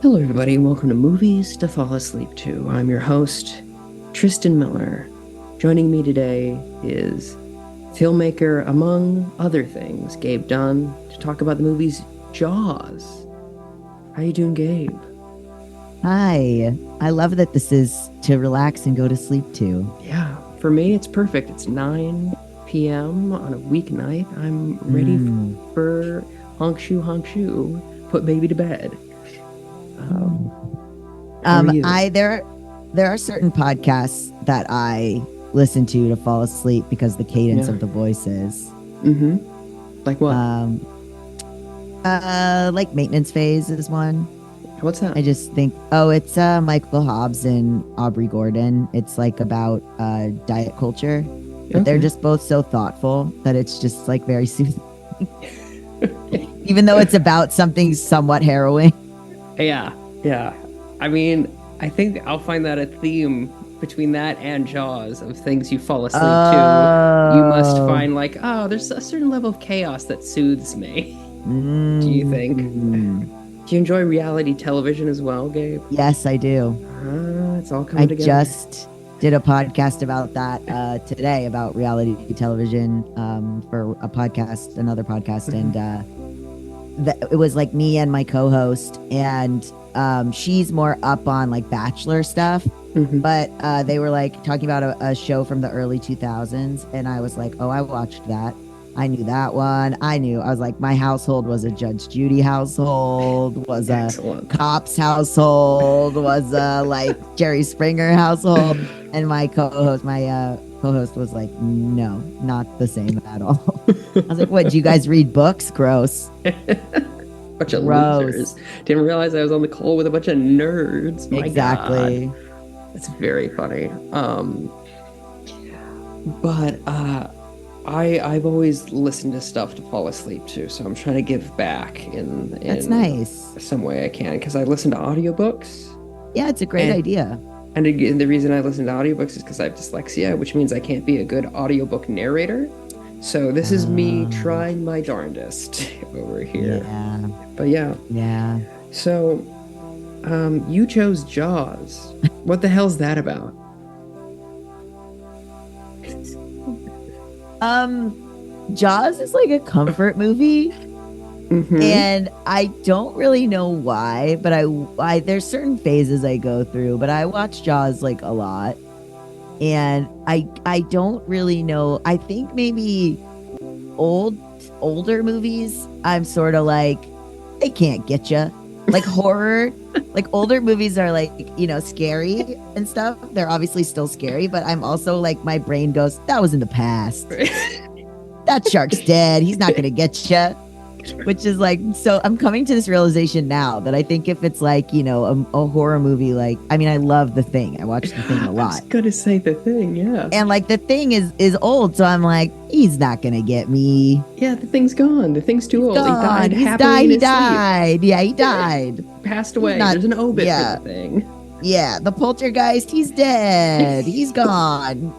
Hello, everybody, and welcome to Movies to Fall Asleep To. I'm your host, Tristan Miller. Joining me today is filmmaker, among other things, Gabe Dunn, to talk about the movie's Jaws. How you doing, Gabe? Hi. I love that this is to relax and go to sleep to. Yeah, for me, it's perfect. It's 9 p.m. on a weeknight. I'm ready for honk shoo, put baby to bed. How are you? There are certain podcasts that I listen to fall asleep because the cadence of the voices. Like what? Like Maintenance Phase is one. What's that? I just think, it's Michael Hobbs and Aubrey Gordon. It's like about diet culture, but they're just both so thoughtful that it's just like very soothing. Even though it's about something somewhat harrowing. Yeah. I mean, I think I'll find that a theme between that and Jaws of things you fall asleep to. You must find there's a certain level of chaos that soothes me. Do you think? Do you enjoy reality television as well, Gabe? Yes, I do. It's all coming together. I just did a podcast about that today, about reality television for another podcast, and it was like me and my co-host, and she's more up on like Bachelor stuff, but they were like talking about a show from the early 2000s, and I was like, oh, I watched that. I knew that one. I was like, my household was a Judge Judy household, was a Cops household, was a like Jerry Springer household, and my co-host was like, no, not the same at all. I was like, what, do you guys read books? Gross. Bunch of losers. Didn't realize I was on the call with a bunch of nerds. My exactly. God. That's very funny. But I've always listened to stuff to fall asleep to, so I'm trying to give back in That's nice. some way I can, because I listen to audiobooks. Yeah, it's a great idea. And the reason I listen to audiobooks is because I have dyslexia, which means I can't be a good audiobook narrator. So this is me trying my darndest over here. Yeah. But yeah. Yeah. So, you chose Jaws. What the hell's that about? Jaws is like a comfort movie. And I don't really know why, but I there's certain phases I go through, but I watch Jaws like a lot. And I don't really know. I think maybe older movies, I'm sort of like, they can't get you. Like horror, like older movies are like, scary and stuff. They're obviously still scary, but I'm also like, my brain goes, that was in the past. That shark's dead. He's not going to get you. Which is like, so I'm coming to this realization now that I think if it's like, a horror movie, like, I mean, I love The Thing. I watch The Thing a lot. I was gonna say The Thing, yeah. And like The Thing is old, so I'm like, he's not gonna get me. Yeah, The Thing's gone. The Thing's too old. Gone. He died. He died. Yeah, he died. Passed away. There's an obit for The Thing. Yeah, the poltergeist, he's dead. He's gone.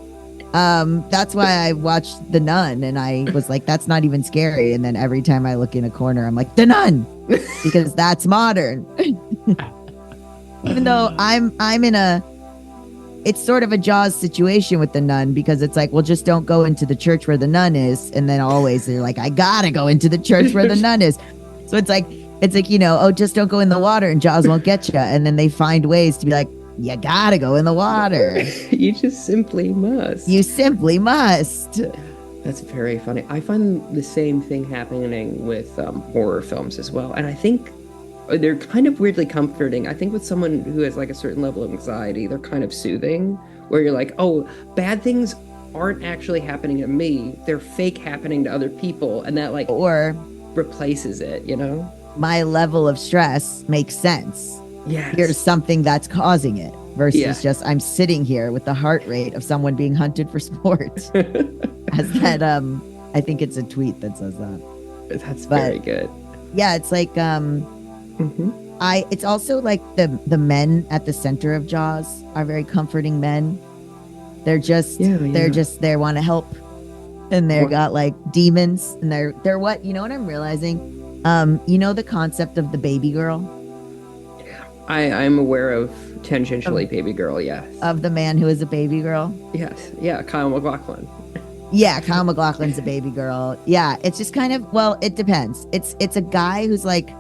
That's why I watched The Nun, and I was like, that's not even scary. And then every time I look in a corner, I'm like, The Nun, because that's modern. Even though I'm it's sort of a Jaws situation with The Nun, because it's like, well, just don't go into the church where the nun is. And then always they're like, I gotta go into the church where the nun is. So it's like, just don't go in the water and Jaws won't get you. And then they find ways to be like, you gotta go in the water. You just simply must. You simply must. That's very funny. I find the same thing happening with horror films as well. And I think they're kind of weirdly comforting. I think with someone who has like a certain level of anxiety, they're kind of soothing, where you're like, oh, bad things aren't actually happening to me. They're fake happening to other people. And that like replaces it, My level of stress makes sense. Yes. Here's something that's causing it versus just I'm sitting here with the heart rate of someone being hunted for sport. As that I think it's a tweet that says that. That's very good. Yeah, it's like it's also like the men at the center of Jaws are very comforting men. They're just they want to help, and they've got like demons, and they're what, what I'm realizing, the concept of the baby girl. I'm aware of tangentially of Baby Girl, yes. of the man who is a baby girl? Yes. Yeah, Kyle MacLachlan. Yeah, Kyle MacLachlan's a baby girl. Yeah, it's just kind of, well, it depends. It's a guy who's like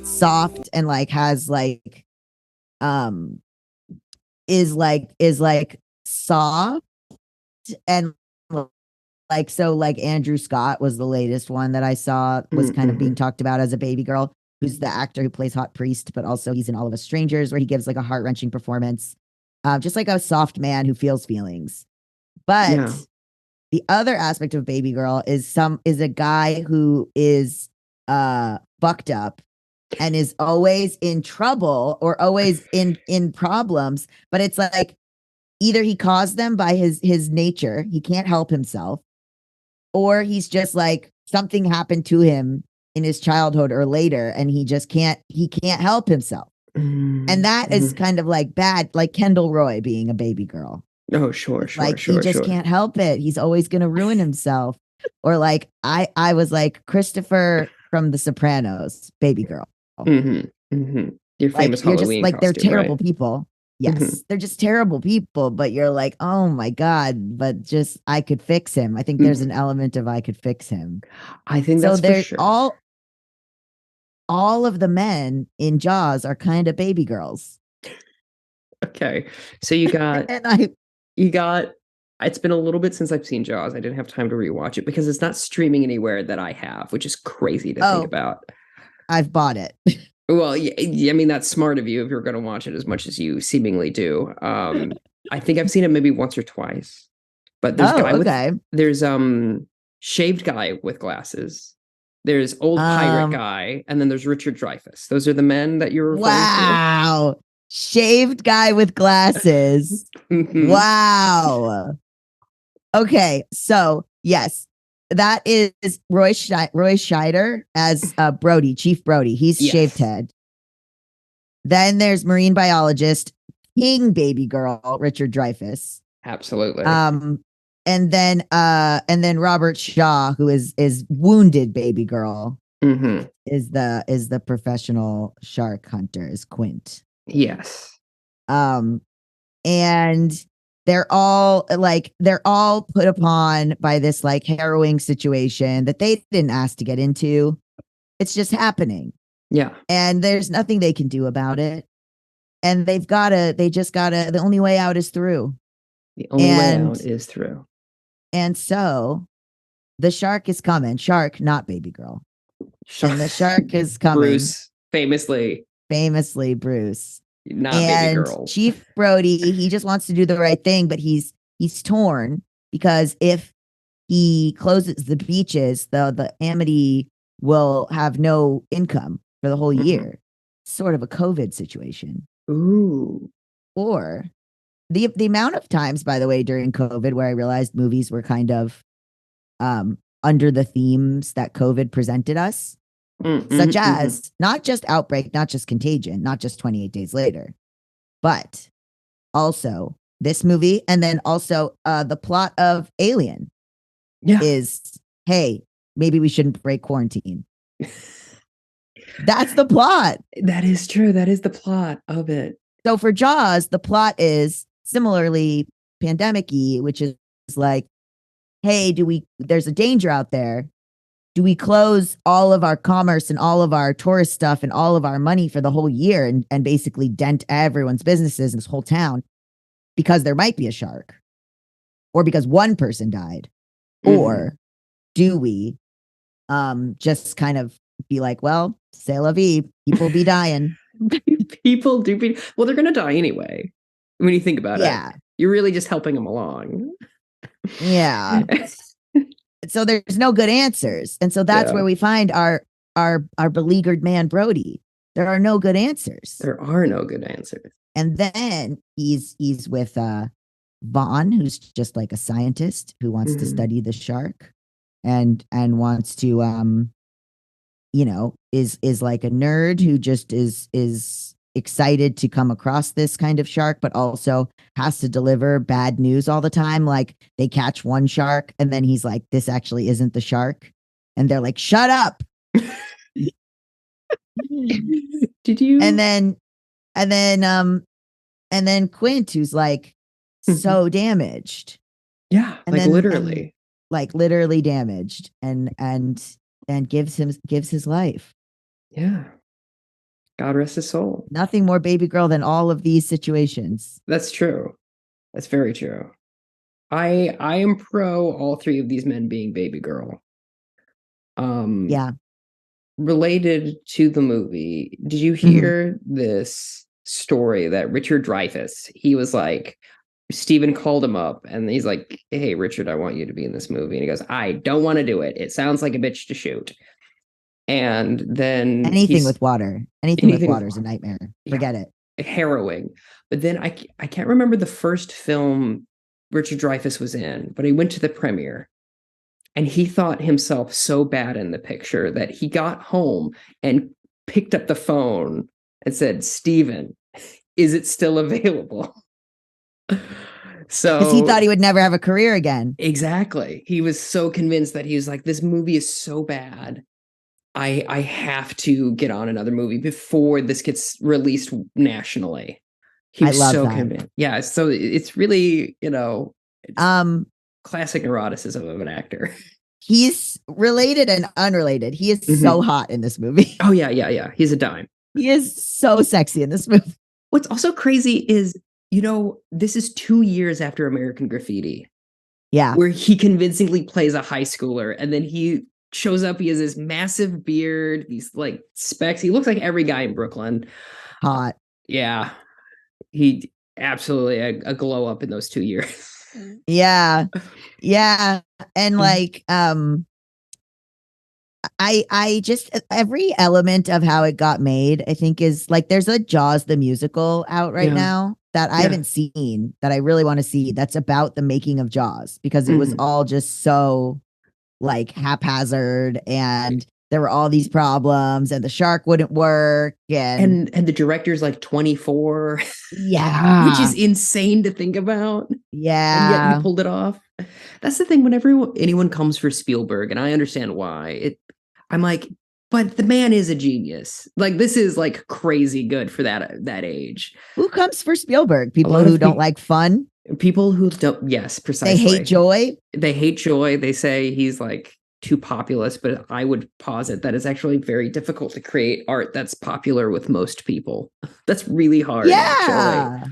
soft and like has like um is like soft and like, so like Andrew Scott was the latest one that I saw, was kind of being Mm-hmm. talked about as a baby girl, who's the actor who plays Hot Priest, but also he's in All of Us Strangers, where he gives like a heart-wrenching performance. Just like a soft man who feels feelings. But Yeah. the other aspect of baby girl is a guy who is fucked up and is always in trouble or always in problems, but it's like either he caused them by his nature, he can't help himself, or he's just like something happened to him in his childhood or later and he can't help himself. And that is Mm-hmm. kind of like bad, like Kendall Roy being a baby girl. Oh, sure, It's sure, like he sure, just sure. can't help it. He's always going to ruin himself. Or like I was like Christopher from The Sopranos, baby girl. Mm-hmm. Mm-hmm. Your Like famous you're just Halloween like they're costume, right? terrible people. Mm-hmm. Yes, they're just terrible people, but you're like, "Oh my god, but just I could fix him." I think there's Mm. an element of I could fix him. I think So that's for they're sure. all of the men in Jaws are kind of baby girls. Okay. So you got it's been a little bit since I've seen Jaws. I didn't have time to rewatch it because it's not streaming anywhere that I have, which is crazy to think Oh, about. I've bought it. Well, yeah, I mean that's smart of you if you're going to watch it as much as you seemingly do. I think I've seen it maybe once or twice. But Oh, okay. there's shaved guy with glasses. There's old pirate Um, guy, and then there's Richard Dreyfuss. Those are the men that you're referring to. wow. Shaved guy with glasses. Hmm. Wow. Okay, so yes, that is Roy Scheider as Brody, Chief Brody. He's shaved Yes, head. Then there's marine biologist King Baby Girl Richard Dreyfuss. absolutely. Um, and then Robert Shaw, who is wounded Baby Girl, Hmm. is the professional shark hunter, is Quint. Yes. Um, and they're all put upon by this like harrowing situation that they didn't ask to get into. It's just happening, Yeah. and there's nothing they can do about it. And they just gotta, the only way out is through. The only way And out is through. and so the shark is coming. Shark, not baby girl. Shark. And the shark is coming, Bruce, famously famously Bruce. not baby And girl. Chief Brody, he just wants to do the right thing, but he's torn because if he closes the beaches, the Amity will have no income for the whole Hmm. year. Sort of a COVID situation. Ooh. Or the amount of times, by the way, during COVID where I realized movies were kind of under the themes that COVID presented us, such Mm-hmm. as not just Outbreak, not just Contagion, not just 28 Days Later, but also this movie. And then also the plot of Alien Yeah. is, hey, maybe we shouldn't break quarantine. That's the plot. That is true. That is the plot of it. So for Jaws, the plot is similarly pandemic-y, which is like, hey, there's a danger out there. Do we close all of our commerce and all of our tourist stuff and all of our money for the whole year and basically dent everyone's businesses in this whole town because there might be a shark or because one person died? Hmm. Or do we just kind of be like, well, c'est la vie, people be dying. People do be, well, they're going to die anyway. When you think about it, Yeah. you're really just helping them along. Yeah. So there's no good answers. And so that's Yeah. where we find our beleaguered man Brody. There are no good answers. There are no good answers. And then he's with Vaughn, who's just like a scientist who wants to Hmm. study the shark and wants to is like a nerd who just is excited to come across this kind of shark, but also has to deliver bad news all the time. Like they catch one shark and then he's like, this actually isn't the shark. And they're like, shut up. Did And you? then And then Quint, who's like Mhm. so damaged, Yeah, and like then and literally. like literally damaged, and gives his life. Yeah. God rest his soul. Nothing more baby girl than all of these situations. That's true. That's very true. I am pro all three of these men being baby girl. Um, Yeah. Related to the movie, did you Hmm. hear this story that Richard Dreyfuss, he was like, Steven called him up and he's like, "Hey, Richard, I want you to be in this movie." And he goes, "I don't want to do it. It sounds like a bitch to shoot." And then Anything he's with water, anything with anything water with, is a nightmare. yeah, Forget it. harrowing. But then I can't remember the first film Richard Dreyfuss was in, but he went to the premiere and he thought himself so bad in the picture that he got home and picked up the phone and said, "Steven, is it still available?" Because he thought So he would never have a career again. exactly. He was so convinced that he was like, this movie is so bad. I have to get on another movie before this gets released nationally. He I was love so that. convinced. Yeah, so it's really, it's Um, classic neuroticism of an actor. he's related and unrelated. He is so Mhm. hot in this movie. Oh yeah, yeah, yeah. He's a dime. He is so sexy in this movie. What's also crazy is, this is 2 years after American Graffiti, Yeah, where he convincingly plays a high schooler, and then he shows up. He has this massive beard, these like specs. He looks like every guy in Brooklyn. Uh, hot. yeah, he absolutely a glow up in those 2 years. Yeah, yeah, and like I just every element of how it got made, I think is like there's a Jaws the musical out right Yeah, now that I yeah. haven't seen that I really want to see that's about the making of Jaws because it was Mhm. all just so like haphazard and there were all these problems and the shark wouldn't work and And the director's like 24, which is yeah. insane to think about. And yet he Yeah. pulled it off. That's the thing. Whenever anyone comes for Spielberg, and I understand why, I'm like, but the man is a genius. Like this is like crazy good for that age. Who comes for Spielberg? A People lot who of don't like fun. people who don't, yes, They hate precisely. joy. They hate joy. They say he's like too populist, but I would posit that it's actually very difficult to create art that's popular with most people. That's really hard, actually. Yeah.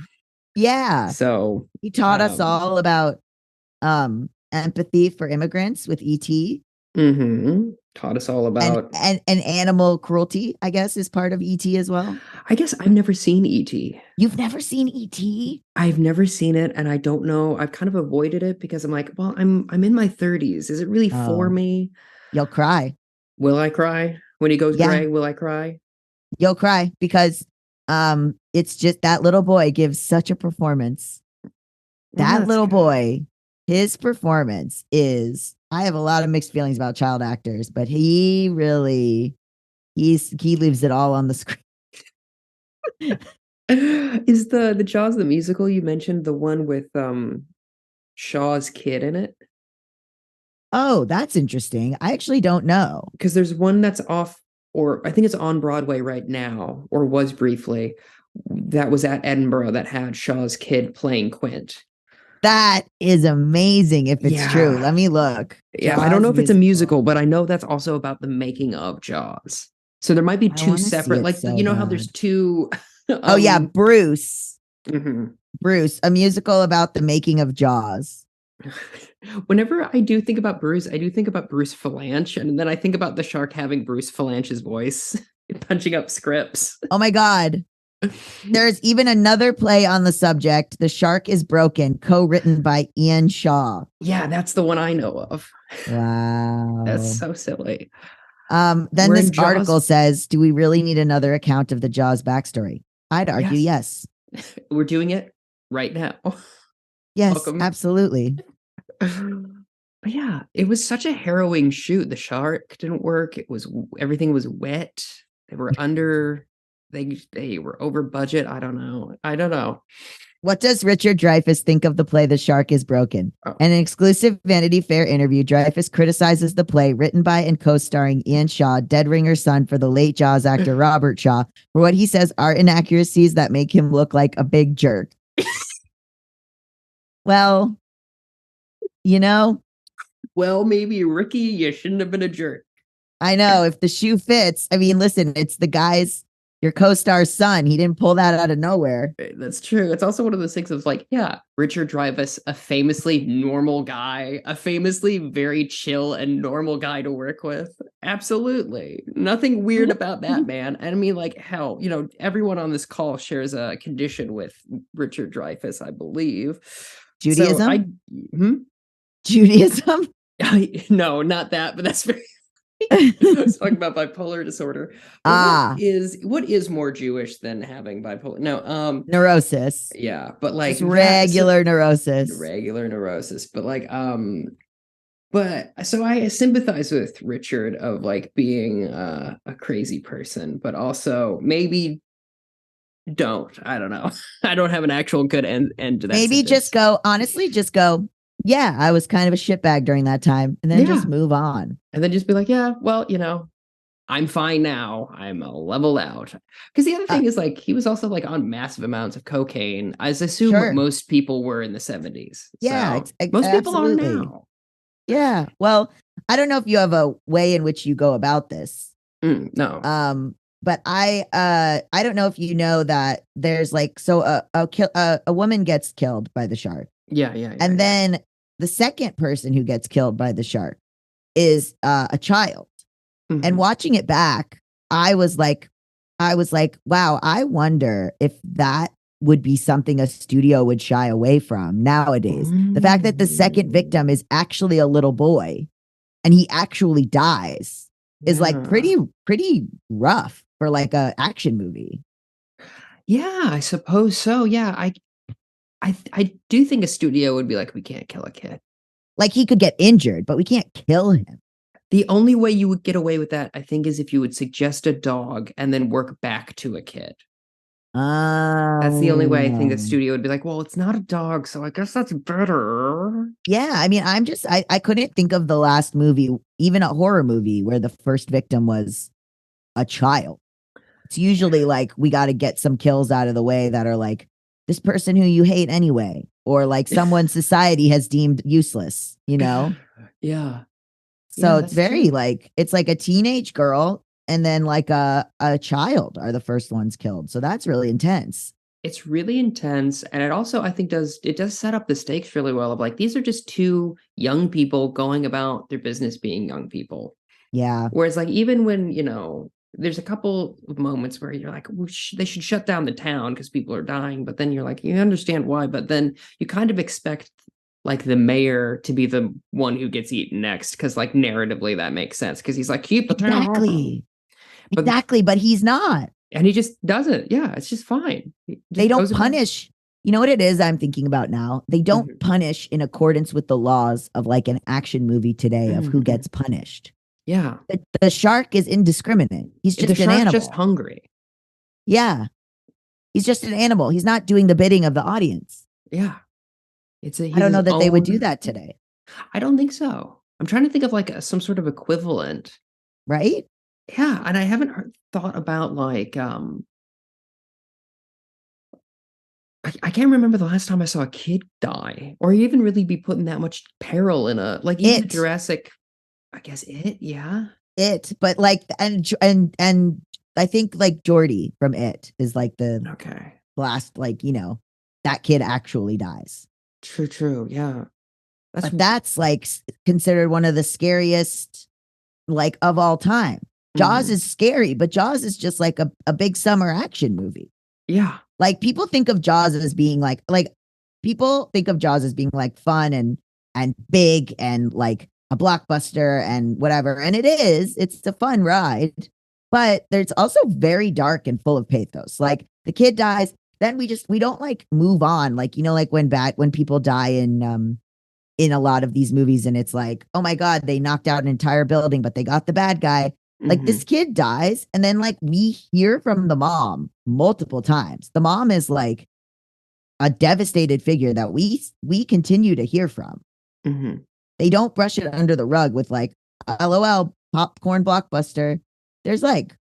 Yeah. So, He taught us um, all about empathy for immigrants with ET taught us all about. and animal cruelty, I guess, is part of ET as well. I guess I've never seen ET. You've never seen ET? I've never seen it, and I don't know. I've kind of avoided it because I'm like, well, I'm in my 30s. Is it really for Oh, me? you'll cry. Will I cry when he goes Yeah, gray? Will I cry? you'll cry because it's just that little boy gives such a performance. Well, That that's little good. boy, his performance is I have a lot of mixed feelings about child actors, but he really he leaves it all on the screen. Is the Jaws the musical you mentioned the one with Shaw's kid in it? Oh, that's interesting. I actually don't know. Because there's one that's off, or I think it's on Broadway right now, or was briefly, that was at Edinburgh that had Shaw's kid playing Quint. That is amazing if it's true. Yeah. Let me look. Yeah, I don't know Jaws if it's a musical. musical, but I know that's also about the making of Jaws. So there might be I two want to see separate, it like so you know how there's bad. two Oh yeah, um Bruce. mhm. Bruce, a musical about the making of Jaws. Whenever I do think about Bruce, I do think about Bruce Falange, and then I think about the shark having Bruce Falange's voice, punching up scripts. Oh my god. There's even another play on the subject. The Shark is Broken, co-written by Ian Shaw. Yeah, that's the one I know of. That's Wow. so silly. Then We're this in Jaws. article says, do we really need another account of the Jaws backstory? I'd argue Yes, yes. we're doing it right now. Yes, Welcome. absolutely. But yeah, it was such a harrowing shoot. The shark didn't work. Everything was wet. They were under they were over budget. I don't know. I don't know. What does Richard Dreyfuss think of the play The Shark is Broken? Oh. In an exclusive Vanity Fair interview, Dreyfuss criticizes the play, written by and co-starring Ian Shaw, Dead Ringer's son, for the late Jaws actor Robert Shaw, for what he says are inaccuracies that make him look like a big jerk. Well, you know, Well, maybe Ricky, you shouldn't have been a jerk. I know if the shoe fits. I mean, listen, it's the guy's, your co-star's son. He didn't pull that out of nowhere. That's true. It's also one of those things of like, yeah, Richard Dreyfuss, a famously normal guy, a famously very chill and normal guy to work with. Absolutely. Nothing weird about that, man. And I mean, like, hell, everyone on this call shares a condition with Richard Dreyfuss, I believe. Judaism? So Judaism? No, not that, but that's very I was talking about bipolar disorder. What is more Jewish than having bipolar? No, neurosis. Yeah, but like regular neurosis. Regular neurosis. But like, but so I sympathize with Richard of like being a crazy person, but also maybe don't. I don't know. I don't have an actual good end to that. Maybe sentence. just go, yeah, I was kind of a shitbag during that time, and then just move on. And then just be like, yeah, well, I'm fine now. I'm leveled out. Because the other thing is like, he was also like on massive amounts of cocaine. I assume most people were in the 70s. Yeah, so most people are now. Yeah. Well, I don't know if you have a way in which you go about this. No. But I don't know if you know that there's like, so a woman gets killed by the shark. Yeah. And then the second person who gets killed by the shark is a child. Mm-hmm. And watching it back, I was like, wow, I wonder if that would be something a studio would shy away from nowadays. The fact that the second victim is actually a little boy and he actually dies is like pretty rough for like a action movie. Yeah, I suppose so. Yeah, I do think a studio would be like, we can't kill a kid. Like he could get injured, but we can't kill him. The only way you would get away with that, I think, is if you would suggest a dog and then work back to a kid. That's the only way I think the studio would be like, well, it's not a dog, so I guess that's better. Yeah, I mean, I couldn't think of the last movie, even a horror movie, where the first victim was a child. It's usually like, we got to get some kills out of the way that are like, this person who you hate anyway, or like someone society has deemed useless, Yeah. So it's very like, it's like a teenage girl and then like a child are the first ones killed. So that's really intense. It's really intense. And it also, I think, does set up the stakes really well of like, these are just two young people going about their business being young people. Yeah. Whereas like, even when, there's a couple of moments where you're like, well, they should shut down the town because people are dying. But then you're like, you understand why. But then you kind of expect like the mayor to be the one who gets eaten next, because like narratively that makes sense, because he's like, keep the town open. But he's not, and he just doesn't. Yeah, it's just fine. They don't punish. You know what it is I'm thinking about now? They don't punish in accordance with the laws of like an action movie today of who gets punished. Yeah, the shark is indiscriminate. He's just an animal. Just hungry. Yeah, he's just an animal. He's not doing the bidding of the audience. Yeah. I don't know that they would do that today. I don't think so. I'm trying to think of like some sort of equivalent. Right? Yeah. And I haven't thought about like, I can't remember the last time I saw a kid die or even really be put in that much peril in a, like even Jurassic, I guess yeah. But like, and I think like Jordy from It is like the last, like, that kid actually dies. True. Yeah. That's like considered one of the scariest, like, of all time. Jaws is scary, but Jaws is just like a big summer action movie. Yeah. Like people think of Jaws as being like people think of Jaws as being like fun and big and like a blockbuster and whatever. And it's a fun ride, but there's also very dark and full of pathos. Like the kid dies. Then we don't like move on. Like, like when people die in a lot of these movies and it's like, oh my God, they knocked out an entire building, but they got the bad guy. Like this kid dies. And then like we hear from the mom multiple times. The mom is like a devastated figure that we continue to hear from. Hmm. They don't brush it under the rug with like, LOL, popcorn blockbuster. There's like,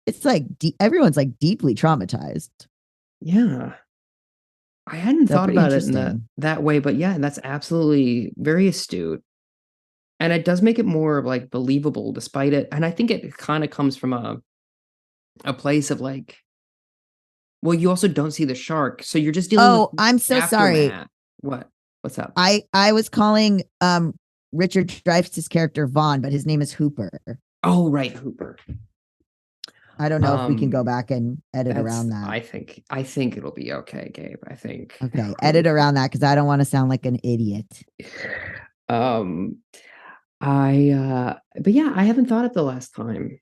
it's like everyone's like deeply traumatized. Yeah. I hadn't So thought pretty about it in interesting. that way, but yeah, that's absolutely very astute. And it does make it more like believable despite it. And I think it kind of comes from a place of like, well, you also don't see the shark, so you're just dealing with Oh, I'm so sorry. aftermath. What? What's up? I was calling Richard Dreyfuss's character Vaughn, but his name is Hooper. Oh, right, Hooper. I don't know if we can go Um, back and edit that's around that. I think it'll be okay, Gabe. I think. Okay, edit around that because I don't want to sound like an idiot. Um, but yeah, I haven't thought of the last time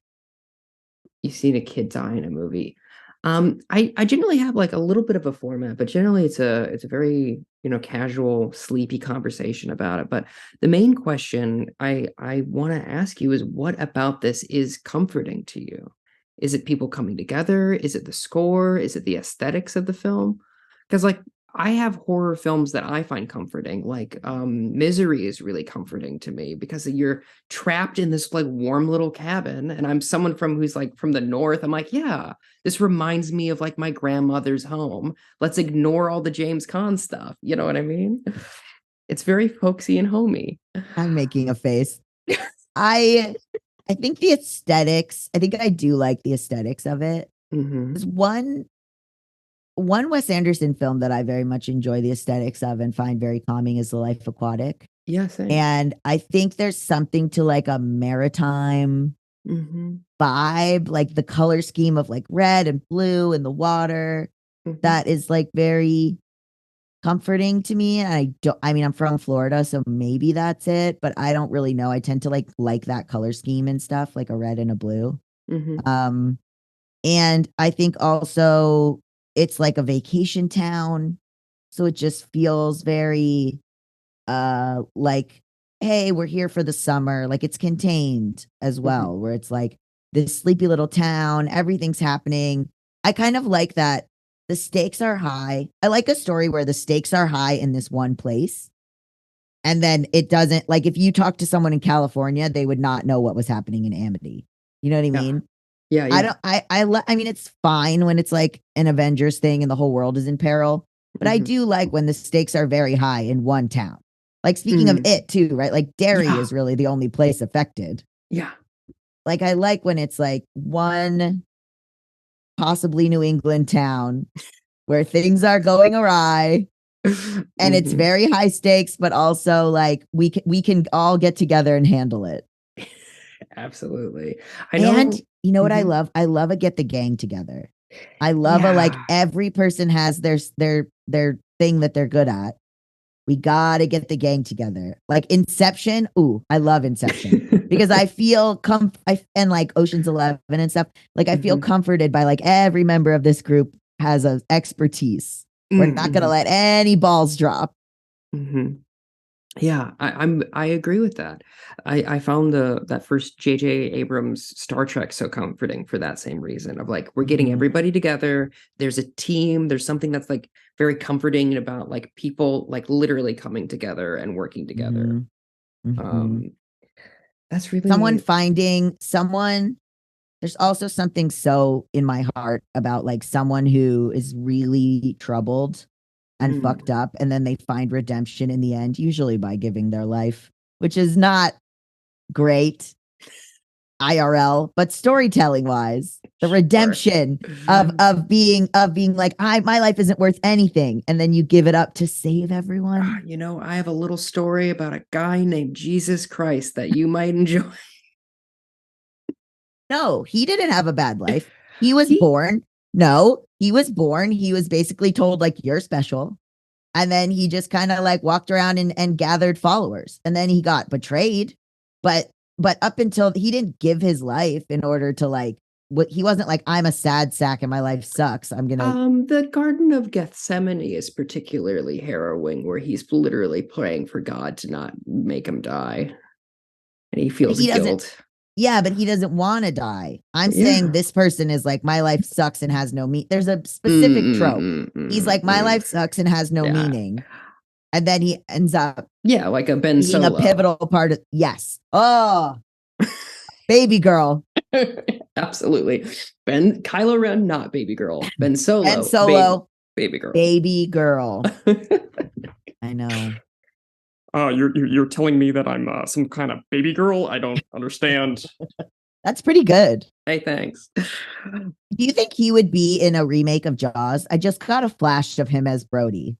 you've seen a kid die in a movie. I generally have like a little bit of a format, but generally it's a very, casual, sleepy conversation about it. But the main question I want to ask you is what about this is comforting to you? Is it people coming together? Is it the score? Is it the aesthetics of the film? Because like I have horror films that I find comforting. Like Misery is really comforting to me because you're trapped in this like warm little cabin, and I'm someone who's like from the north. I'm like, yeah, this reminds me of like my grandmother's home. Let's ignore all the James Caan stuff. You know what I mean? It's very folksy and homey. I'm making a face. I I think the aesthetics, I think I do like the aesthetics of it. Hmm. There's one Wes Anderson film that I very much enjoy the aesthetics of and find very calming is The Life Aquatic. Yeah, same. And I think there's something to like a maritime Hmm. vibe, like the color scheme of like red and blue in the water Hmm. that is like very comforting to me. And I mean, I'm from Florida, so maybe that's it, but I don't really know. I tend to like that color scheme and stuff, like a red and a blue. Hmm. Um, and I think also it's like a vacation town. So it just feels very like, hey, we're here for the summer. Like it's contained as Hmm. well, where it's like this sleepy little town, everything's happening. I kind of like that the stakes are high. I like a story where the stakes are high in this one place. And then it doesn't, like, if you talk to someone in California, they would not know what was happening in Amity. You know what I Yeah. mean? Yeah. I Yeah. don't, I mean, it's fine when it's like an Avengers thing and the whole world is in peril. But I Hmm. do like when the stakes are very high in one town. Like, speaking of Mm. it, too, right? Like, Derry Yeah. is really the only place affected. Yeah. Like, I like when it's like one possibly New England town where things are going awry and it's Hmm. very high stakes, but also like we can all get together and handle it. Absolutely. I And know. you know what I Mhm. love? I love a get the gang together. I love a like Yeah. every person has their thing that they're good at. We gotta get the gang together. Like Inception. Ooh, I love Inception because I feel and like Ocean's 11 and stuff. Like I feel Hmm. comforted by like every member of this group has a expertise. We're not gonna Hmm. let any balls drop. Hmm. Yeah, I agree with that. I found the that first J.J. Abrams Star Trek so comforting for that same reason of like we're getting Mm-hmm, everybody together. There's a team. There's something that's like very comforting about like people like literally coming together and working together. mm-hmm, mm-hmm. Um, that's Someone really. finding someone. There's also something so in my heart about like someone who is really troubled and fucked Mm. up, and then they find redemption in the end, usually by giving their life, which is not great IRL, but storytelling wise, the Sure. redemption of being like, I my life isn't worth anything, and then you give it up to save everyone. I have a little story about a guy named Jesus Christ that you might enjoy. No, he didn't have a bad life. He was He, born. No, he was born. He was basically told, like, you're special. And then he just kind of like walked around and gathered followers. And then he got betrayed. But up until he didn't give his life in order to like what he wasn't like, I'm a sad sack and my life sucks. I'm gonna the Garden of Gethsemane is particularly harrowing, where he's literally praying for God to not make him die, and he feels he doesn't guilt. Yeah, but he doesn't want to die. I'm saying Yeah. this person is like, my life sucks and has no meaning. There's a Mm, specific mm, trope. mm, He's mm, like, my mm. life sucks and has no Yeah. meaning. And then he ends up Yeah, like a Ben being a Solo. pivotal part of, yes. Oh, baby girl. Absolutely. Kylo Ren, not baby girl. Ben Ben Solo, Solo, baby girl. baby girl. I know. You're telling me that I'm some kind of baby girl? I don't understand. That's pretty good. Hey, thanks. Do you think he would be in a remake of Jaws? I just got a flash of him as Brody.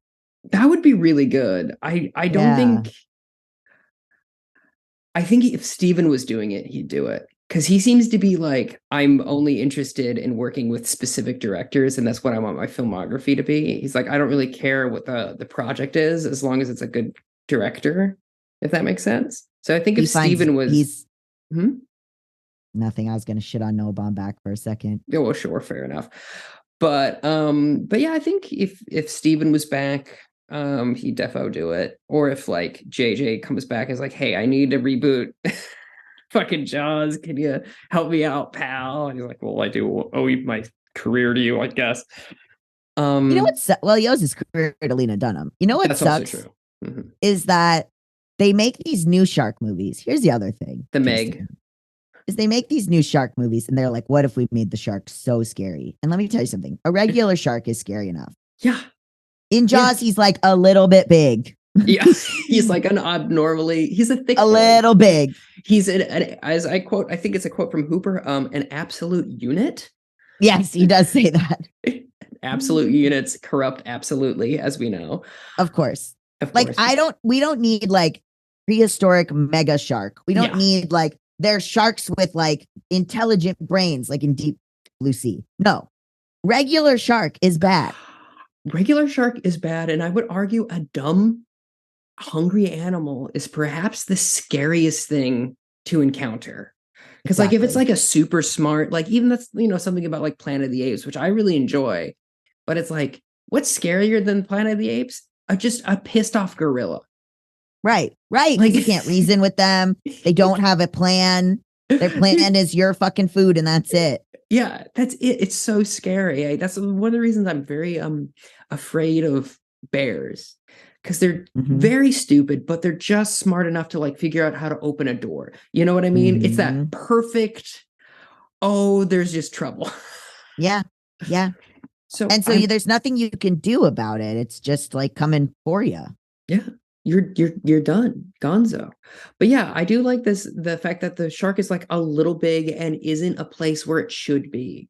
That would be really good. I don't Yeah, think I think if Steven was doing it, he'd do it. Because he seems to be like, I'm only interested in working with specific directors, and that's what I want my filmography to be. He's like, I don't really care what the project is, as long as it's a good director, if that makes sense. So I think he if finds Steven was, he's hmm? nothing. I was going to shit on Noah Baumbach for a second. Yeah, well, sure, fair enough. But yeah, I think if Steven was back, he'd defo do it. Or if like JJ comes back and is like, hey, I need to reboot fucking Jaws. Can you help me out, pal? And he's like, well, I do owe my career to you, I guess. You know what? Well, he owes his career to Lena Dunham. You know what That's also sucks true. Mm-hmm. is that they make these new shark movies. Here's the other thing, The Meg. Tristan, is they make these new shark movies and they're like, what if we made the shark so scary? And let me tell you something. A regular shark is scary enough. Yeah. In Jaws, Yeah. he's like a little bit big. Yeah. He's like an abnormally, he's a thick a boy. little big. He's as I quote, I think it's a quote from Hooper, an absolute unit. Yes, he does say that. Absolute units corrupt absolutely, as we know. Of course. Of Like course. we don't need like prehistoric mega shark. We don't need like they're sharks with like intelligent brains, like in Deep Blue Sea. No, regular shark is bad. Regular shark is bad, and I would argue a dumb, hungry animal is perhaps the scariest thing to encounter. Because like if it's like a super smart, like even that's something about like Planet of the Apes, which I really enjoy, but it's like what's scarier than Planet of the Apes? Just a pissed off gorilla. Right. Like you can't reason with them. They don't have a plan. Their plan is your fucking food, and that's it. Yeah, that's it. It's so scary. That's one of the reasons I'm very afraid of bears, because they're very stupid, but they're just smart enough to like figure out how to open a door. You know what I mean? It's that perfect, oh, there's just trouble. Yeah. So there's nothing you can do about it. It's just like coming for you. Yeah. You're done, gonzo. But yeah, I do like the fact that the shark is like a little big and isn't a place where it should be.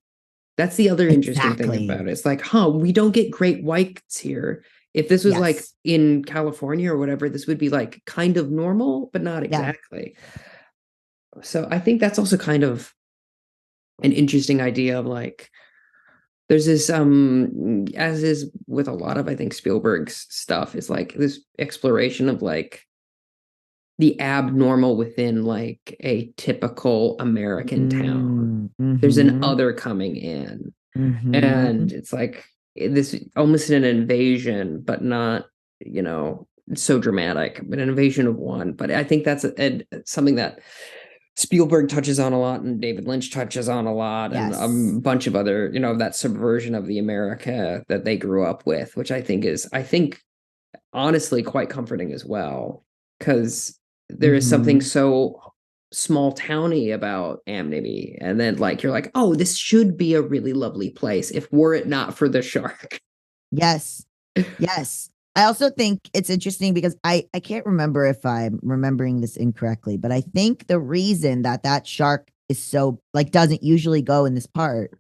That's the other interesting thing about it. It's like, we don't get great whites here. If this was like in California or whatever, this would be like kind of normal, but not exactly. So I think that's also kind of an interesting idea of like, there's this as is with a lot of I think Spielberg's stuff, is like this exploration of like the abnormal within like a typical American town. There's an other coming in, and it's like this almost an invasion, but not so dramatic, but an invasion of one. But I think that's something that Spielberg touches on a lot, and David Lynch touches on a lot, and a bunch of other, that subversion of the America that they grew up with, which I think honestly quite comforting as well, because there is something so small towny about Amity, and then like you're like, oh, this should be a really lovely place if were it not for the shark. Yes. I also think it's interesting because I can't remember if I'm remembering this incorrectly, but I think the reason that shark is so like doesn't usually go in this part,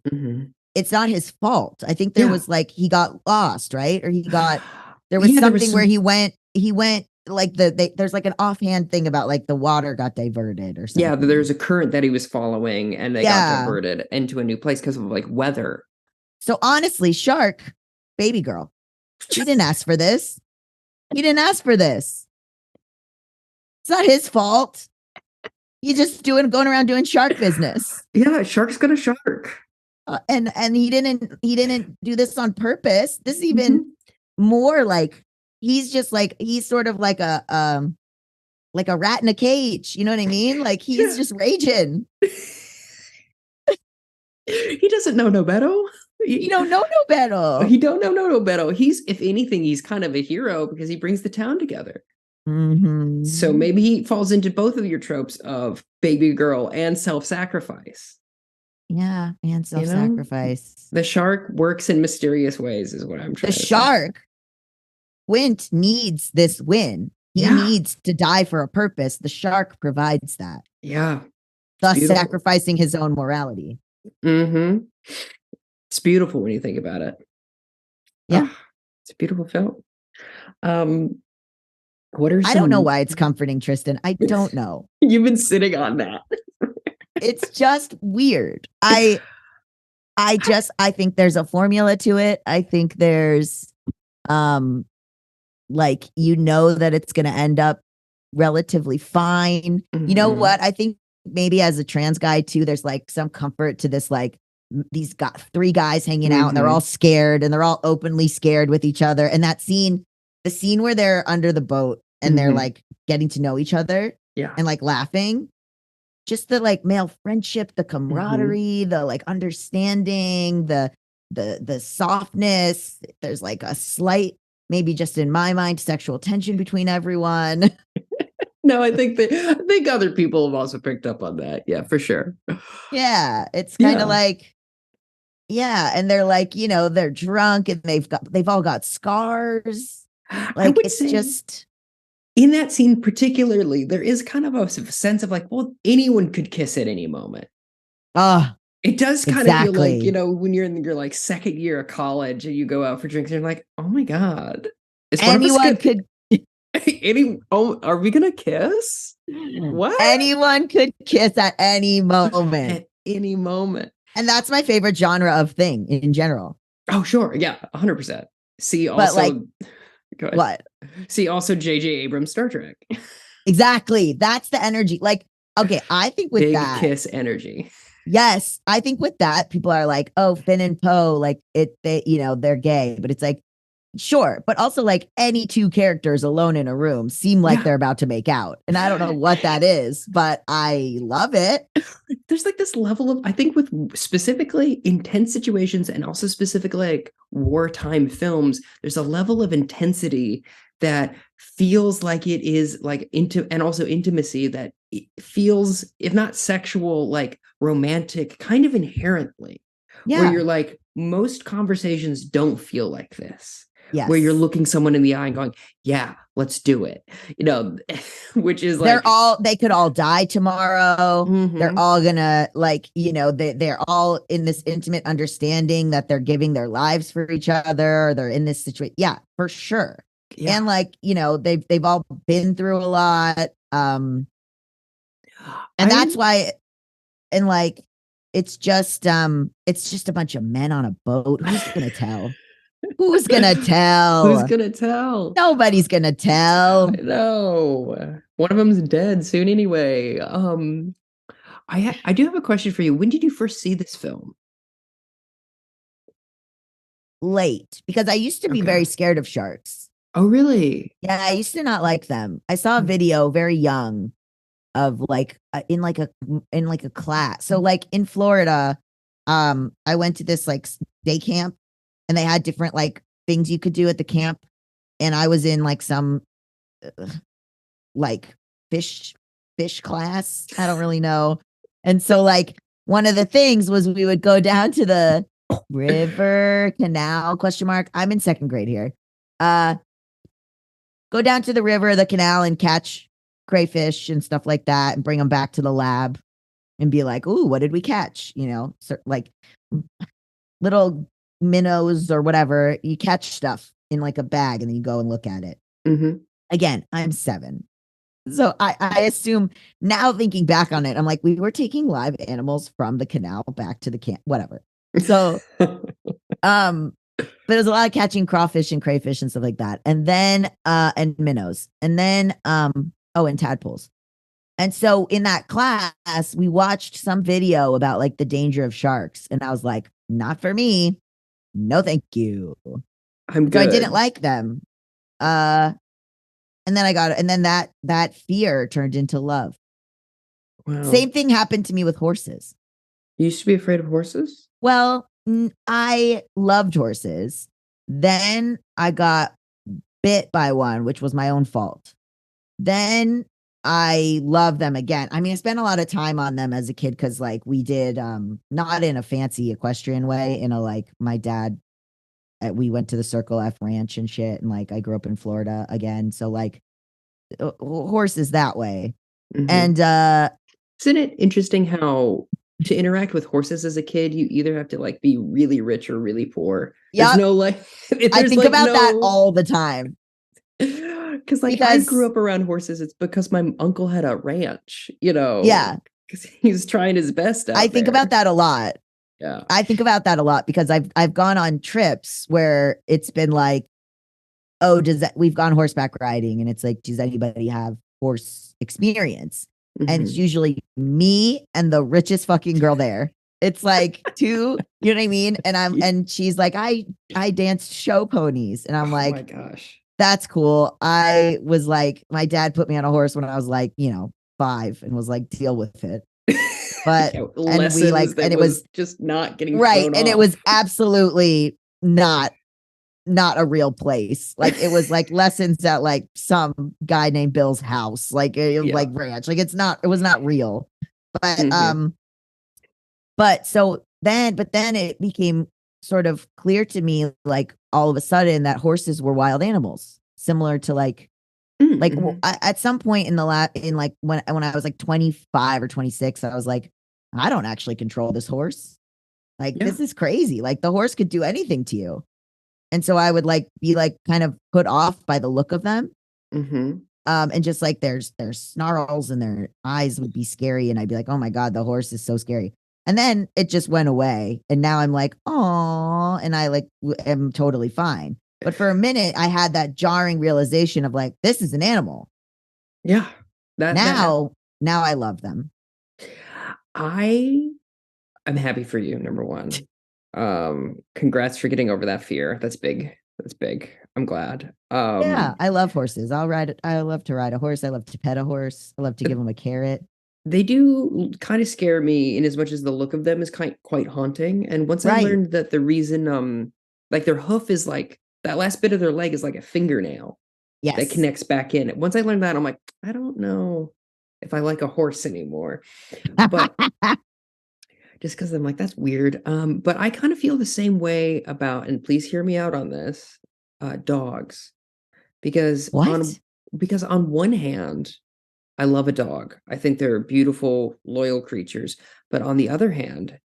it's not his fault. I think there was like he got lost, right? Or there was something where he went like there's like an offhand thing about like the water got diverted or something. Yeah, there's a current that he was following and they got diverted into a new place because of like weather. So honestly, shark, baby girl. He didn't ask for this. It's not his fault. He's just going around doing shark business. Yeah, shark's gonna shark. And he didn't do this on purpose. This is even more like he's sort of like a like a rat in a cage. You know what I mean? Like he's Yeah. just raging. He doesn't know no better. You don't know no better. He don't know no better. He's, if anything, he's kind of a hero because he brings the town together. So Mm-hmm. maybe he falls into both of your tropes of baby girl and self-sacrifice. Yeah, and You know, self-sacrifice. the shark works in mysterious ways, is what I'm The trying to say. shark, Quint needs this win. He Yeah, needs to die for a purpose. The shark provides that, yeah, it's thus beautiful. sacrificing his own morality. Mm-hmm. It's beautiful when you think about it. Yeah. Oh, it's a beautiful film. Um, what are I don't know some? why it's comforting, Tristan. I don't know. You've been sitting on that. It's just weird. I think there's a formula to it. I think there's um like that it's going to end up relatively fine. You know Mhm. what? I think maybe as a trans guy too, there's like some comfort to this, like these got three guys hanging out and they're all scared and they're all openly scared with each other. And that scene, the scene where they're under the boat and they're like getting to know each other Yeah. and like laughing, just the like male friendship, the camaraderie, the like understanding, the softness. There's like a slight, maybe just in my mind, sexual tension between everyone. No, I think other people have also picked up on that. Yeah, for sure. Yeah, it's kind of Yeah. like, yeah, and they're like, they're drunk and they've all got scars. I Like would it's say just in that scene particularly, there is kind of a sense of like, well, anyone could kiss at any moment. It does kind of feel like, exactly. when you're in your like second year of college and you go out for drinks, and you're like, oh my God, is one of us Anyone good? could Are we gonna kiss? What? anyone could kiss at any moment. At any moment. And that's my favorite genre of thing in general. Oh, sure. Yeah, 100%. See But also, like, go ahead. what? See also J.J. Abrams' Star Trek. Exactly. That's the energy. Like, okay, I think with Big that, kiss energy. yes, I think with that, people are like, oh, Finn and Poe, like they're gay. But it's like, sure. But also like any two characters alone in a room seem like they're about to make out. And I don't know what that is, but I love it. There's like this level of, I think with specifically intense situations and also specifically like wartime films, there's a level of intensity that feels like it is like and also intimacy that feels, if not sexual, like romantic kind of inherently, where Yeah. you're like, most conversations don't feel like this. Yes. Where you're looking someone in the eye and going, yeah, let's do it. Which is like, they could all die tomorrow. Mhm. They're all gonna like, they're all in this intimate understanding that they're giving their lives for each other. They're in this situation. Yeah, for sure. Yeah. And like, they've all been through a lot. And that's why, and like, it's just a bunch of men on a boat. Who's gonna tell? Who's gonna tell? Who's gonna tell? Nobody's gonna tell. I know. One of them's dead soon anyway. I do have a question for you. When did you first see this film? Late, because I used to be Okay. very scared of sharks. Oh, really? Yeah, I used to not like them. I saw a video very young of like in like a class. So like in Florida, I went to this like day camp and they had different like things you could do at the camp, and I was in like some like fish class. I don't really know. And so like one of the things was we would go down to the river canal ? I'm in second grade here. Go down to the river, the canal, and catch crayfish and stuff like that and bring them back to the lab and be like, ooh, what did we catch? So like little minnows or whatever. You catch stuff in like a bag and then you go and look at it. Mm-hmm. Again, I'm 7. So I assume now, thinking back on it, I'm like, we were taking live animals from the canal back to the camp, whatever. So, but it was a lot of catching crawfish and crayfish and stuff like that. And then, and minnows, and then, and tadpoles. And so in that class, we watched some video about like the danger of sharks. And I was like, not for me. No, thank you. I'm So I good. didn't like them. And then that fear turned into love. Wow. Same thing happened to me with horses. You used to be afraid of horses? Well, I loved horses. Then I got bit by one, which was my own fault. Then I love them again. I mean, I spent a lot of time on them as a kid because like we did not in a fancy equestrian way, in a like my dad we went to the Circle F ranch and shit, and like I grew up in Florida again, so like horses that way. Mhm. And Isn't it interesting how to interact with horses as a kid, you either have to like be really rich or really poor. There's Yep. no like I think like about that all the time. Because like I Because- grew up around horses. It's because my uncle had a ranch, you know. Yeah. Because he was trying his best out I think there. about that a lot. Yeah. I think about that a lot because I've gone on trips where it's been like, oh, we've gone horseback riding, and it's like, does anybody have horse experience? And it's Mhm. usually me and the richest fucking girl there. It's like two, you know what I mean? And and she's like, I danced show ponies. And I'm Oh my like, gosh. that's cool. I was like, my dad put me on a horse when I was like, 5 and was like, deal with it. But Yeah, and we like, lessons that and it was just not getting right. thrown And it off. was absolutely not a real place. Like it was like lessons at like some guy named Bill's house, like like ranch. Like it was not real. But Mhm. but then it became sort of clear to me, like all of a sudden, that horses were wild animals, similar to like Mhm. at some point in when I was like 25 or 26, I was like, I don't actually control this horse. Like Yeah. this is crazy. Like the horse could do anything to you. And so I would like be like kind of put off by the look of them. Mhm. And just like their snarls and their eyes would be scary. And I'd be like, oh my God, the horse is so scary. And then it just went away. And now I'm like, oh, and I like am totally fine. But for a minute, I had that jarring realization of like, this is an animal. Yeah. Now I love them. I am happy for you, number one. Congrats for getting over that fear. That's big. That's big. I'm glad. Yeah, I love horses. I love to ride a horse. I love to pet a horse. I love to give them a carrot. They do kind of scare me in as much as the look of them is quite haunting. And once I Right. learned that the reason like their hoof is like that last bit of their leg is like a fingernail that Yes. connects back in. Once I learned that, I'm like, I don't know if I like a horse anymore. But just because I'm like, that's weird. But I kind of feel the same way about, and please hear me out on this, dogs. Because What? on one hand, I love a dog. I think they're beautiful, loyal creatures. But on the other hand,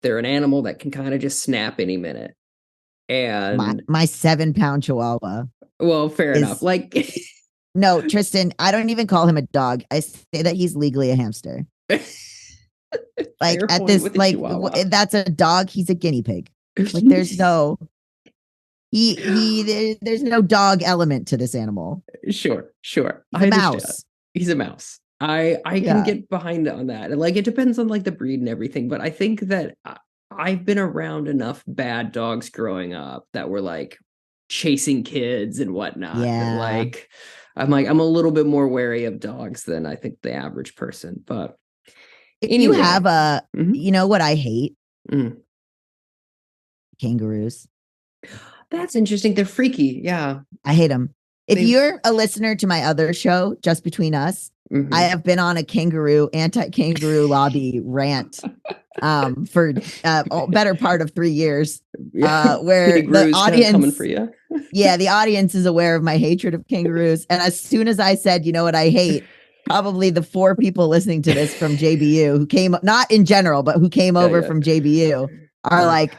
they're an animal that can kind of just snap any minute. And My 7-pound chihuahua well, fair enough. is Like no, Tristan, I don't even call him a dog. I say that he's legally a hamster. Like fair at point this, with the like Chihuahua. that's a dog. He's a guinea pig. Like there's no there's no dog element to this animal. Sure. He's I a understand. mouse. He's a mouse. I can Yeah. get behind on that. And like it depends on like the breed and everything, but I think that I've been around enough bad dogs growing up that were like chasing kids and whatnot. That, Yeah. like I'm a little bit more wary of dogs than I think the average person. But If you anyway. have Mhm. you know what I hate? Mm. Kangaroos. That's interesting. They're freaky. Yeah. I hate them. If They- you're a listener to my other show, Just Between Us, Mhm. I have been on a anti-kangaroo lobby rant for better part of 3 years. Where the Kangaroos kinda audience coming for you. Yeah, the audience is aware of my hatred of kangaroos. And as soon as I said, you know what I hate, probably the 4 people listening to this from JBU who came, not in general, but who came over from JBU are like,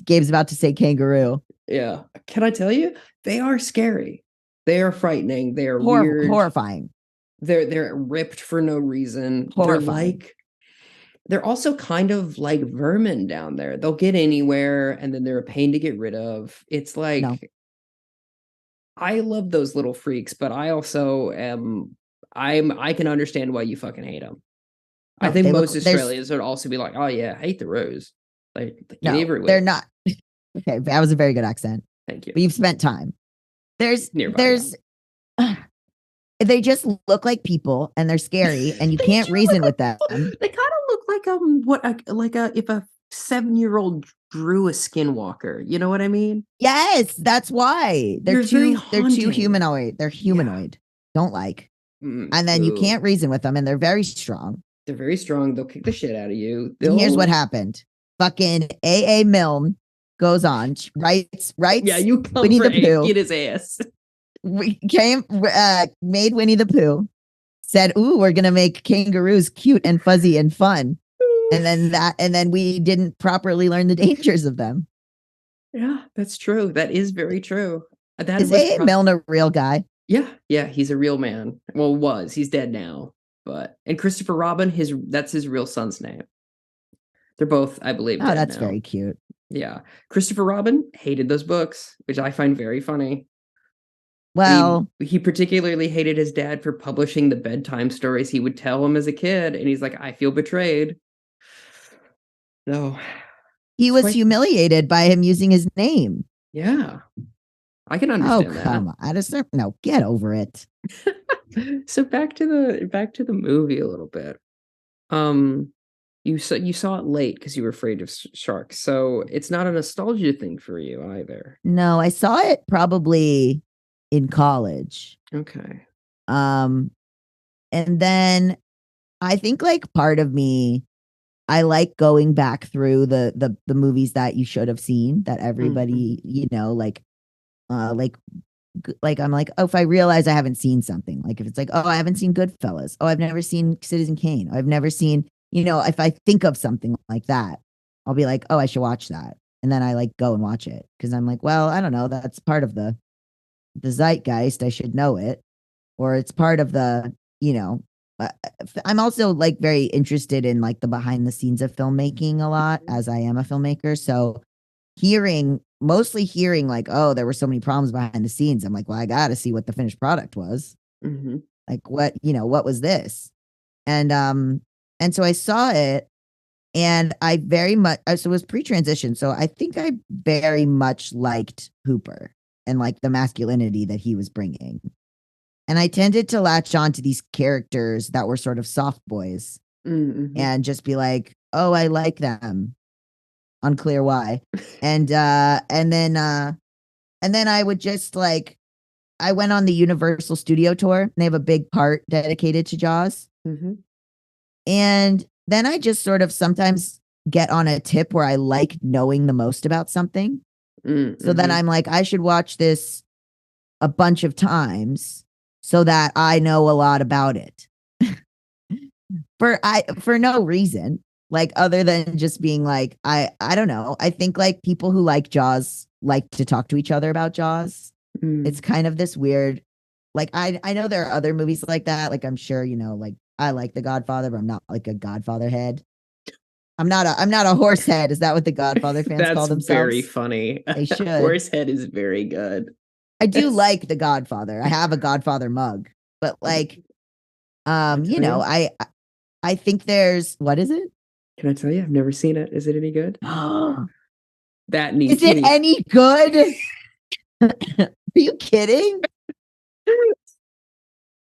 Gabe's about to say kangaroo. Yeah. Can I tell you? They are scary. They are frightening. They are weird. Horrifying. They're ripped for no reason. Horrifying. They're also kind of like vermin down there. They'll get anywhere and then they're a pain to get rid of. It's like No. I love those little freaks, but I also I can understand why you fucking hate them. I No, think they most look- there's- Australians would also be like, "Oh yeah, I hate the rose." Like get No, everywhere. they're not. Okay, that was a very good accent. Thank you. But you've spent time. Nearby, There's They just look like people and they're scary and you They can't do look reason like with them. they kind of look like if a 7-year-old drew a skinwalker. You know what I mean? Yes, that's why. Very They're too haunting. humanoid. They're Yeah. humanoid. Don't like. And then you Boo. can't reason with them and they're very strong. They're very strong. They'll kick the shit out of you. And here's what They'll happened. Fucking A. Milne goes on, Yeah, writes you come Winnie for the A, Pooh. get his ass. We made Winnie the Pooh, said, "Ooh, we're gonna make kangaroos cute and fuzzy and fun," and then we didn't properly learn the dangers of them. Yeah, that's true. That is very true. That Is was A. Milne a real guy? yeah, yeah, he's a real man. Well, was. He's dead now. But and Christopher Robin, his that's his real son's name. They're both, I believe, Oh, dead that's now. very cute. Yeah. Christopher Robin hated those books, which I find very funny. Well, He particularly hated his dad for publishing the bedtime stories he would tell him as a kid, and he's like, I feel betrayed. No, he it's was quite humiliated by him using his name. yeah. I can Oh, understand that. come on. No, get over it. So back to the movie a little bit. Um, you saw it late because you were afraid of sharks. So it's not a nostalgia thing for you either. No, I saw it probably in college. Okay. Um, and then I think like part of me, I like going back through the movies that you should have seen that Mhm. everybody, uh like like I'm like, oh, if I realize I haven't seen something, like if it's like, oh, I haven't seen Goodfellas, oh, I've never seen Citizen Kane, I've never seen, if I think of something like that, I'll be like, oh, I should watch that. And then I like go and watch it because I'm like, well, I don't know, that's part of the zeitgeist. I should know it, or it's part of the, you know, uh, I'm also like very interested in like the behind the scenes of filmmaking a lot as I am a filmmaker. So mostly hearing like, oh, there were so many problems behind the scenes. I'm like, well, I got to see what the finished product was. Mhm. Like what was this? And and so I saw it and I very much so it was pre-transition. So I think I very much liked Hooper and like the masculinity that he was bringing. And I tended to latch on to these characters that were sort of soft boys Mhm. and just be like, "Oh, I like them." Unclear why. And and then I would just like I went on the Universal Studio tour. And they have a big part dedicated to Jaws. Mhm. And then I just sort of sometimes get on a tip where I like knowing the most about something. So then Mhm. I'm like, I should watch this a bunch of times so that I know a lot about it. For no reason, like other than just being like, I don't know. I think like people who like Jaws like to talk to each other about Jaws. It's Mm. kind of this weird, like I know there are other movies like that. Like I'm sure, like I like The Godfather, but I'm not like a Godfather head. I'm not a horse head. Is that what the Godfather fans call That's very themselves? funny. They should. Horsehead is very good. I do Yes. like The Godfather. I have a Godfather mug, but like, Can I tell you? I think there's what is it? Can I tell you? I've never seen it. Is it any good? That Is needs it me. any good? Are you kidding?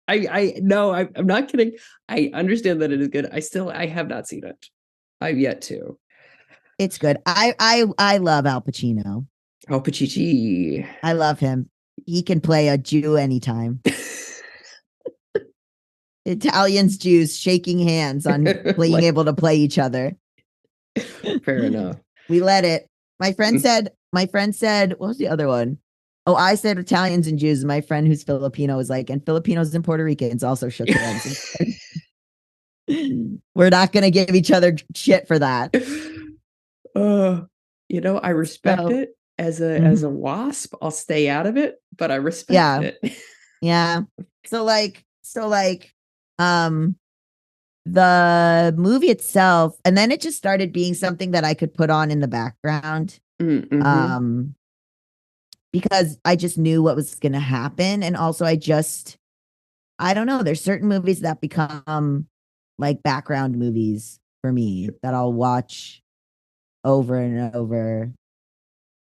I no, I'm not kidding. I understand that it is good. I have not seen it. I've yet to. It's good. I love Al Pacino. Oh, Pachichi. I love him. He can play a Jew anytime. Italians, Jews shaking hands on being Like able to play each other. fair enough. We let it. My friend said, what was the other one? Oh, I said Italians and Jews. My friend who's Filipino was like, and Filipinos and Puerto Ricans also shook hands. We're not going to give each other shit for that. uh, I respect So, it as a mhm. wasp. I'll stay out of it, but I respect Yeah. it. Yeah. So like, um, the movie itself, and then it just started being something that I could put on in the background. Mm-hmm. Um, because I just knew what was going to happen. And also, I don't know, there's certain movies that become like background movies for me that I'll watch over and over.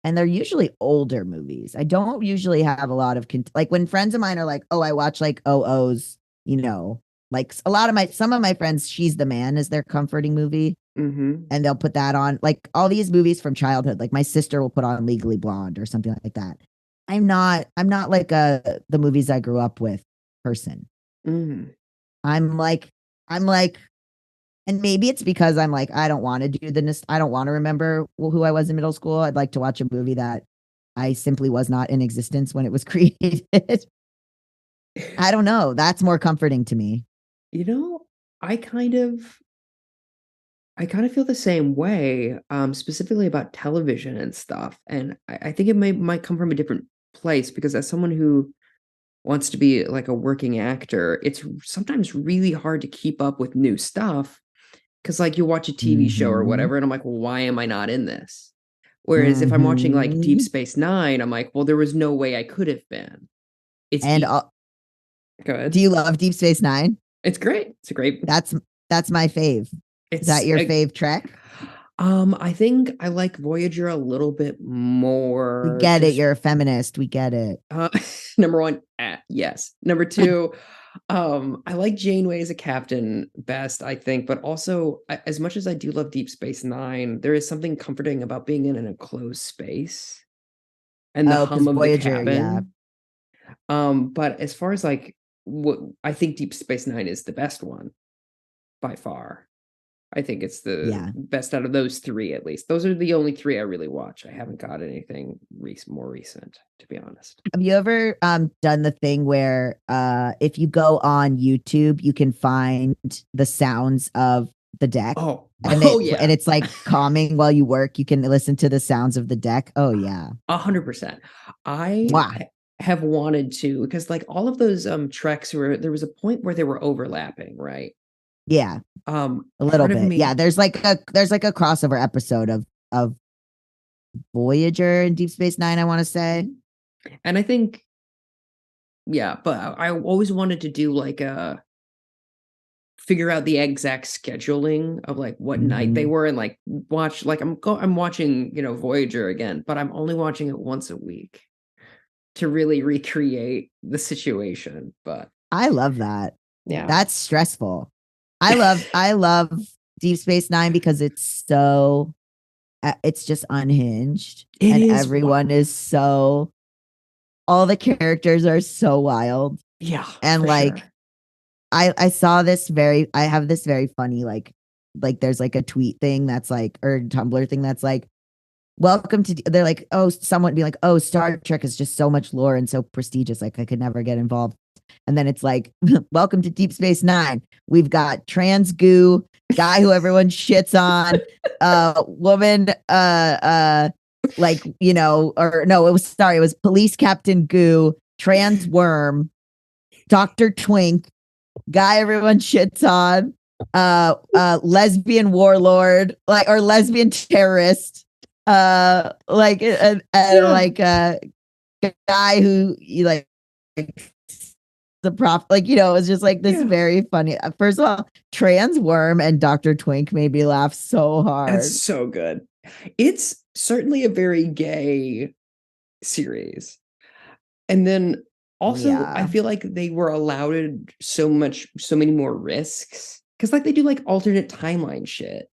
And they're usually older movies. I don't usually have a lot of like when friends of mine are like, "Oh, I watch like OO's," you know, like some of my friends, She's the Man is their comforting movie, Mm-hmm. and they'll put that on. Like all these movies from childhood. Like my sister will put on Legally Blonde or something like that. I'm not like the movies I grew up with person. Mm. I'm like I'm like and maybe it's because I'm like, I don't want to do I don't want to remember who I was in middle school. I'd like to watch a movie that I simply was not in existence when it was created. I don't know. That's more comforting to me. You know, I kind of I kind of feel the same way, specifically about television and stuff. And I think it might come from a different place because as someone who wants to be like a working actor, it's sometimes really hard to keep up with new stuff because like you watch a TV show or Mm-hmm. whatever, and I'm like, well, why am I not in this? Whereas if I'm watching like Deep Mm-hmm. Space Nine, I'm like, well, there was no way I could have been. It's And go do ahead. you love Deep Space Nine? It's great. It's a great. That's that's my fave. Is that It's your fave Trek? I think I like Voyager a little bit We more. get it. Just You're a feminist. We get it. uh, number one, yes. Number two, I like Janeway as a captain best, I think, but also as much as I do love Deep Space Nine, there is something comforting about being in an enclosed space and the Oh, because hum of the Voyager, yeah. cabin. But as far as like what I think Deep Space Nine is the best one by far. I think it's the Yeah. best out of those three, at least. Those are the only three I really watch. I haven't got anything more recent, to be honest. Have you ever done the thing where if you go on YouTube, you can find the sounds of the deck Oh, and oh yeah, it's like calming while you work. You can listen to the sounds of the deck. Oh yeah. 100%. I Wow. have wanted to because like all of those treks were there was a point where they were overlapping, right? Yeah, a little Part of bit. Yeah, me, there's like a crossover episode of Voyager and Deep Space Nine, I want to say. and I think yeah, but I always wanted to do like a figure out the exact scheduling of like what night they Mhm. were and like watch like I'm watching, Voyager again, but I'm only watching it once a week to really recreate the situation. But I love that. yeah. That's stressful. I love Deep Space Nine because it's just unhinged It and is everyone is so all the characters are so wild yeah, and for like sure. I have this very funny like there's like a tweet thing that's like or Tumblr thing that's like welcome to they're like oh someone be like oh Star Trek is just so much lore and so prestigious like I could never get involved and then it's like welcome to Deep Space Nine, we've got trans goo guy who everyone shits on woman like or no it was police captain goo, trans worm, Dr. Twink, guy everyone shits on, lesbian warlord, like or lesbian terrorist, Yeah. like a guy who you like the prop, like it's just like this Yeah. very funny. First of all, trans worm and Dr. Twink made me laugh so That's hard. so good. It's certainly a very gay series. And then also I Yeah. feel like they were allowed so many more risks. Cause like they do like alternate timeline shit.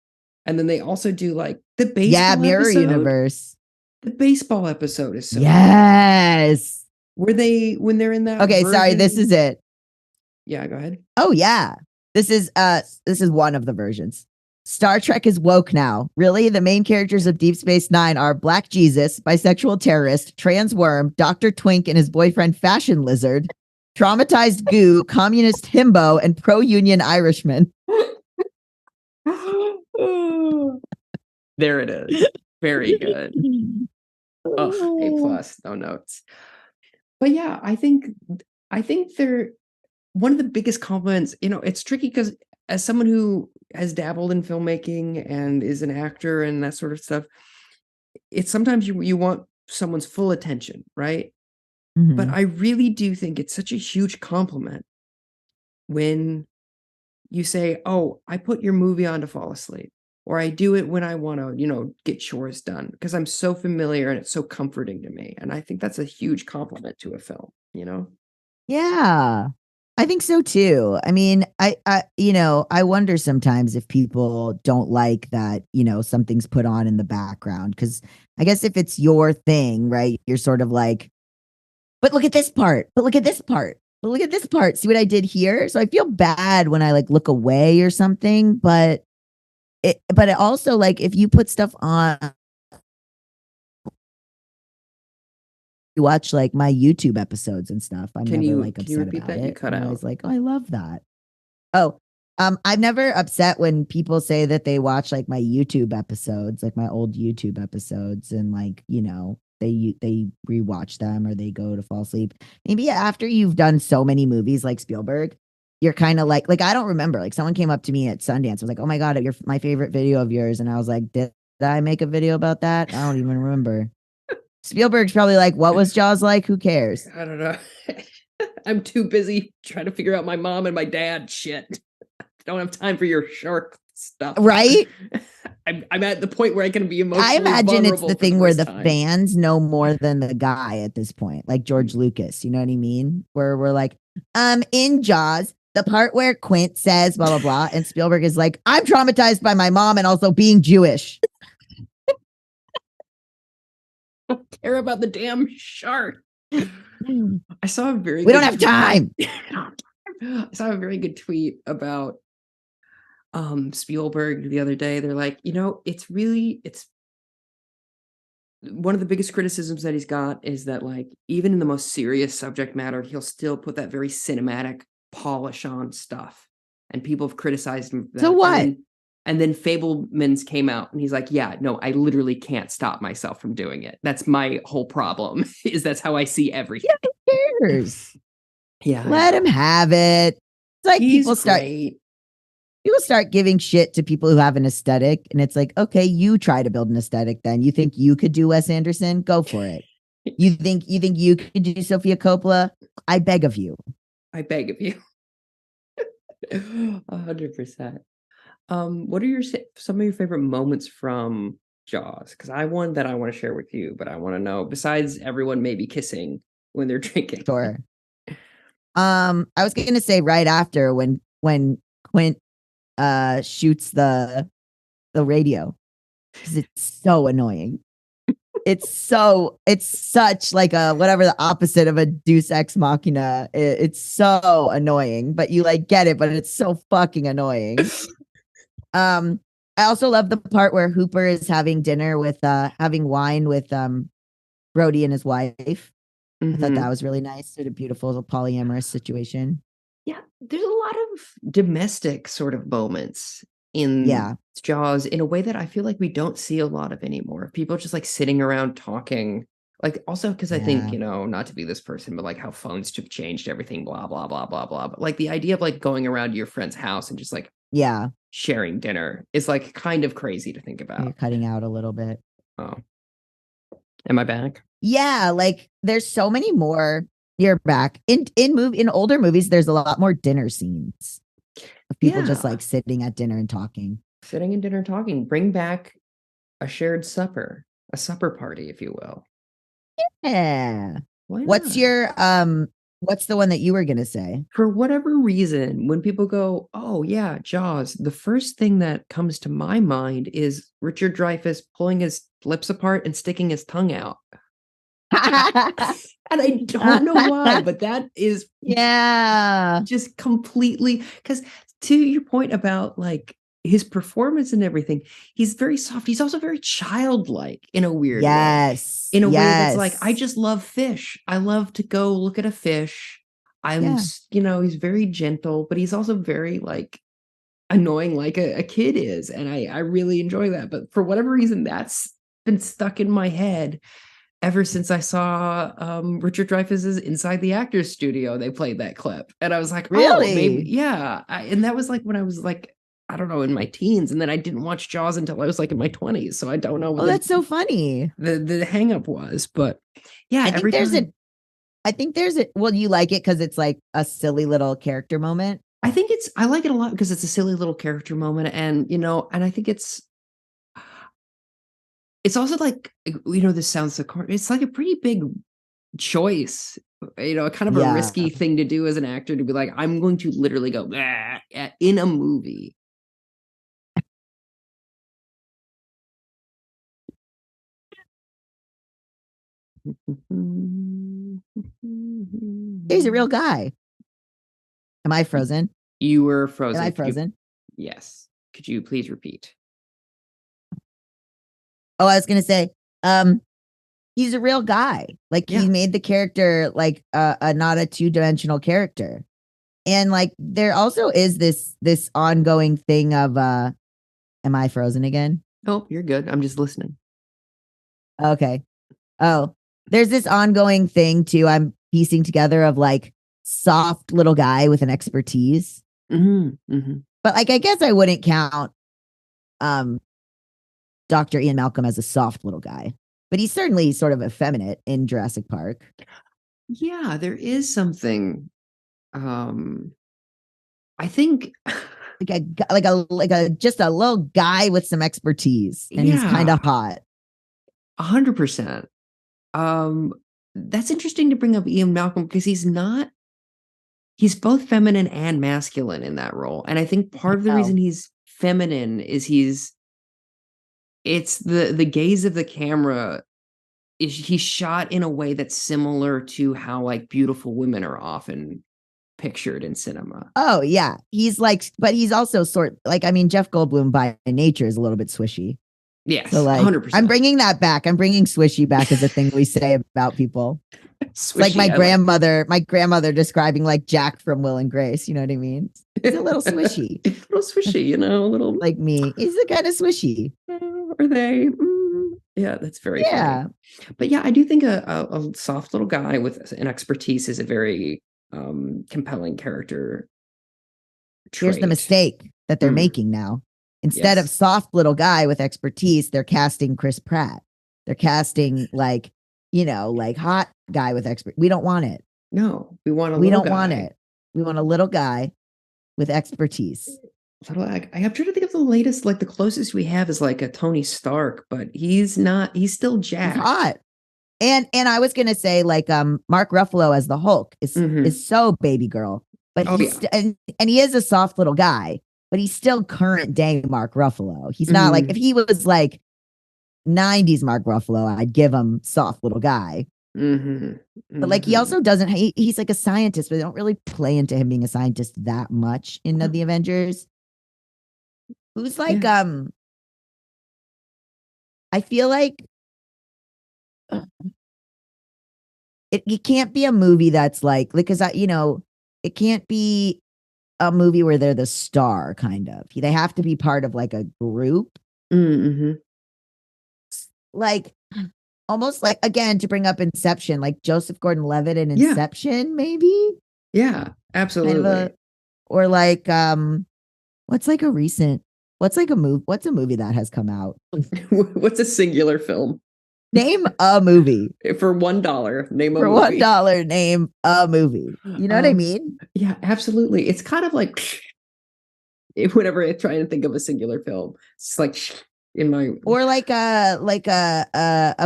And then they also do like the Yeah, baseball mirror episode. universe. The baseball episode is so good. Yes. Where they when they're in that Okay, sorry, this version. is it. Yeah, go ahead. Oh yeah. This is one of the versions. Star Trek is woke now. Really? The main characters of Deep Space Nine are Black Jesus, bisexual terrorist, trans worm, Dr. Twink and his boyfriend Fashion Lizard, traumatized goo, communist himbo, and pro-union Irishman. There it is. Very good. Ugh, A plus, no notes. But yeah, I think they're one of the biggest compliments. It's tricky because as someone who has dabbled in filmmaking and is an actor and that sort of stuff, it's sometimes you want someone's full attention, right? But Mhm. I really do think it's such a huge compliment when you say, "Oh, I put your movie on to fall asleep." or I do it when I want to, get chores done because I'm so familiar and it's so comforting to me. And I think that's a huge compliment to a film. Yeah. I think so too. I mean, I wonder sometimes if people don't like that, something's put on in the background. Cause I guess if it's your thing, right, you're sort of like, but look at this part, but look at this part, but look at this part. See what I did here? So I feel bad when I like look away or something, but it also like if you put stuff on, you watch like my YouTube episodes and stuff, I'm never like Can you upset repeat about that? You it. cut I'm out. always like, oh, I love that. Oh, I'm never upset when people say that they watch like my YouTube episodes, like my old YouTube episodes, and like, they rewatch them or they go to fall asleep. Maybe after you've done so many movies like Spielberg, you're kind of like I don't remember. Like someone came up to me at Sundance, was like, "Oh my God, you're my favorite video of yours," and I was like, "Did I make a video about that? I don't even remember." Spielberg's probably like, "What was Jaws like? Who cares?" I don't know. I'm too busy trying to figure out my mom and my dad shit. Don't have time for your shark stuff. Right? I'm at the point where I can be I emotionally imagine it's vulnerable the for the thing where first the time. fans know more than the guy at this point, like George Lucas. You know what I mean? Where we're like, in Jaws, the part where Quint says blah blah blah, and Spielberg is like, I'm traumatized by my mom and also being Jewish. I don't care about the damn shark. I saw a very We don't have time. I saw a very good tweet about Spielberg the other day. They're like, it's one of the biggest criticisms that he's got is that like even in the most serious subject matter, he'll still put that very cinematic polish on stuff. And people have criticized him for that. So what? And then Fablemans came out and he's like, yeah, no, I literally can't stop myself from doing it. That's my whole problem, is that's how I see everything. Yeah, who cares? Yeah. Let him have it. It's like He's people start giving shit to people who have an aesthetic, and it's like, okay, you try to build an aesthetic then. You think you could do Wes Anderson? Go for it. You think you could do Sofia Coppola? I beg of you. I beg of you. 100%. What are some of your favorite moments from Jaws? Because I one that I want to share with you, but I want to know, besides everyone maybe kissing when they're drinking. Sure. I was gonna say right after when Quint shoots the radio, because it's so annoying. It's such like a whatever the opposite of a Deus Ex Machina. It's so annoying, but you like get it, but it's so fucking annoying. I also love the part where Hooper is having wine with Brody and his wife. I thought that was really nice. Sort of beautiful polyamorous situation. Yeah, there's a lot of domestic sort of moments in Jaws in a way that I feel like we don't see a lot of anymore. People just like sitting around talking. Like also because I think, not to be this person, but like how phones have changed everything, blah, blah, blah, blah, blah. But like the idea of like going around to your friend's house and just like sharing dinner is like kind of crazy to think about. You're cutting out a little bit. Oh. Am I back? Yeah, like there's so many more. You're back. In older movies, there's a lot more dinner scenes of people just like sitting at dinner and talking. Sitting at dinner and talking. Bring back a shared supper, a supper party, if you will. Yeah. What's the one that you were gonna say? For whatever reason, when people go, "Oh yeah, Jaws," the first thing that comes to my mind is Richard Dreyfuss pulling his lips apart and sticking his tongue out. And I don't know why, but that is just completely, because to your point about like his performance and everything, he's very soft. He's also very childlike in a weird way. In a way that's like, I just love fish. I love to go look at a fish. He's very gentle, but he's also very like annoying like a kid is. And I really enjoy that. But for whatever reason, that's been stuck in my head ever since I saw Richard Dreyfuss's Inside the Actors Studio. They played that clip. And I was like, really? Oh, maybe, yeah. And that was like when I was like, I don't know, in my teens. And then I didn't watch Jaws until I was like in my 20s. So I don't know what that's so funny. The hang up was. But yeah, I think there's a well, you like it because it's like a silly little character moment. I like it a lot because it's a silly little character moment. And, and I think it's it's also like, this sounds so corny. It's like a pretty big choice, kind of a Yeah. risky thing to do as an actor, to be like, I'm going to literally go in a movie. He's a real guy. Am I frozen? You were Am frozen. I frozen? Yes. Could you please repeat? Oh, I was gonna say, he's a real guy. Like he Yeah. made the character like a not a two-dimensional character. And like there also is this ongoing thing of am I frozen again? Oh, you're good. I'm just listening. Okay. Oh, there's this ongoing thing too. I'm piecing together of like soft little guy with an expertise. But like I guess I wouldn't count um Dr. Ian Malcolm as a soft little guy. But he's certainly sort of effeminate in Jurassic Park. Yeah, there is something. I think like a just a little guy with some expertise, and he's kind yeah, of hot. 100%. That's interesting to bring up Ian Malcolm, because he's both feminine and masculine in that role. And I think part of the reason he's feminine is it's the gaze of the camera is he's shot in a way that's similar to how like beautiful women are often pictured in cinema. Oh yeah, he's like, but he's also I mean, Jeff Goldblum by nature is a little bit swishy. Yes, so like 100%. I'm bringing that back. I'm bringing swishy back as a thing we say about people. Swishy, it's like my grandmother describing like Jack from Will and Grace. You know what I mean? He's a little swishy, a little swishy, a little like me. He's a kind of swishy. Are they? Yeah, that's very funny. But yeah, I do think a soft little guy with an expertise is a very compelling character trait. Here's the mistake that they're making now. Instead of soft little guy with expertise, they're casting Chris Pratt. They're casting like hot guy with expert. We don't want it. No, we want we don't want it. We want a little guy with expertise. I'm trying to think of the latest, like the closest we have is like a Tony Stark, but he's still Jack. He's hot. And I was gonna say like Mark Ruffalo as the Hulk is so baby girl, but and he is a soft little guy, but he's still current day Mark Ruffalo. He's not like, if he was like 90s Mark Ruffalo, I'd give him soft little guy. But like he also doesn't. He's like a scientist, but they don't really play into him being a scientist that much in the Avengers. Who's like I feel like it can't be a movie that's like because it can't be a movie where they're the star kind of. They have to be part of like a group. Like almost like, again, to bring up Inception, like Joseph Gordon-Levitt in Inception, maybe. Yeah, absolutely. Kind of or like what's a movie that has come out? What's a singular film? Name a movie. For $1, name a movie. For $1, name a movie. You know what I mean? Yeah, absolutely. It's kind of like whenever I try and think of a singular film, it's like in my or like a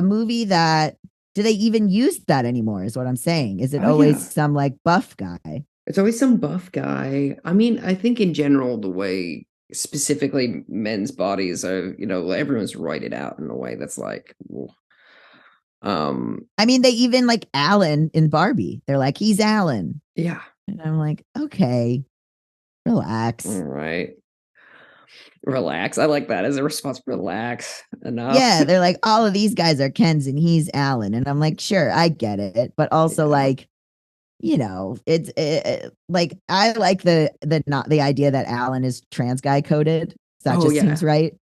movie that, do they even use that anymore? Is what I'm saying. Is it always some like buff guy? It's always some buff guy. I mean, I think in general, the way specifically men's bodies are, everyone's roided out in a way that's like, I mean, they even like Alan in Barbie. They're like, he's Alan. Yeah. And I'm like, okay, relax. All right. Relax. I like that as a response. Relax enough. Yeah, they're like, all of these guys are Ken's and he's Alan. And I'm like, sure, I get it. But also like, it's like, I like the idea that Alan is trans guy coded. That just seems right.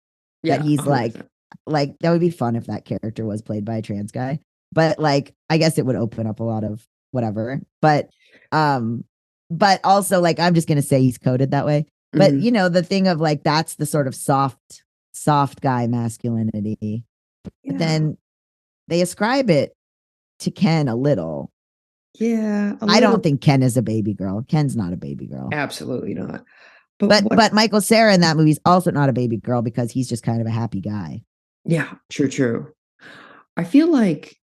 Yeah, that he's 100%. like that would be fun if that character was played by a trans guy. But like, I guess it would open up a lot of whatever. But also like, I'm just gonna say he's coded that way. But the thing of like, that's the sort of soft guy masculinity. But then they ascribe it to Ken a little. Yeah. I don't think Ken is a baby girl. Ken's not a baby girl. Absolutely not. But Michael Cera in that movie is also not a baby girl because he's just kind of a happy guy. Yeah, true, true. I feel like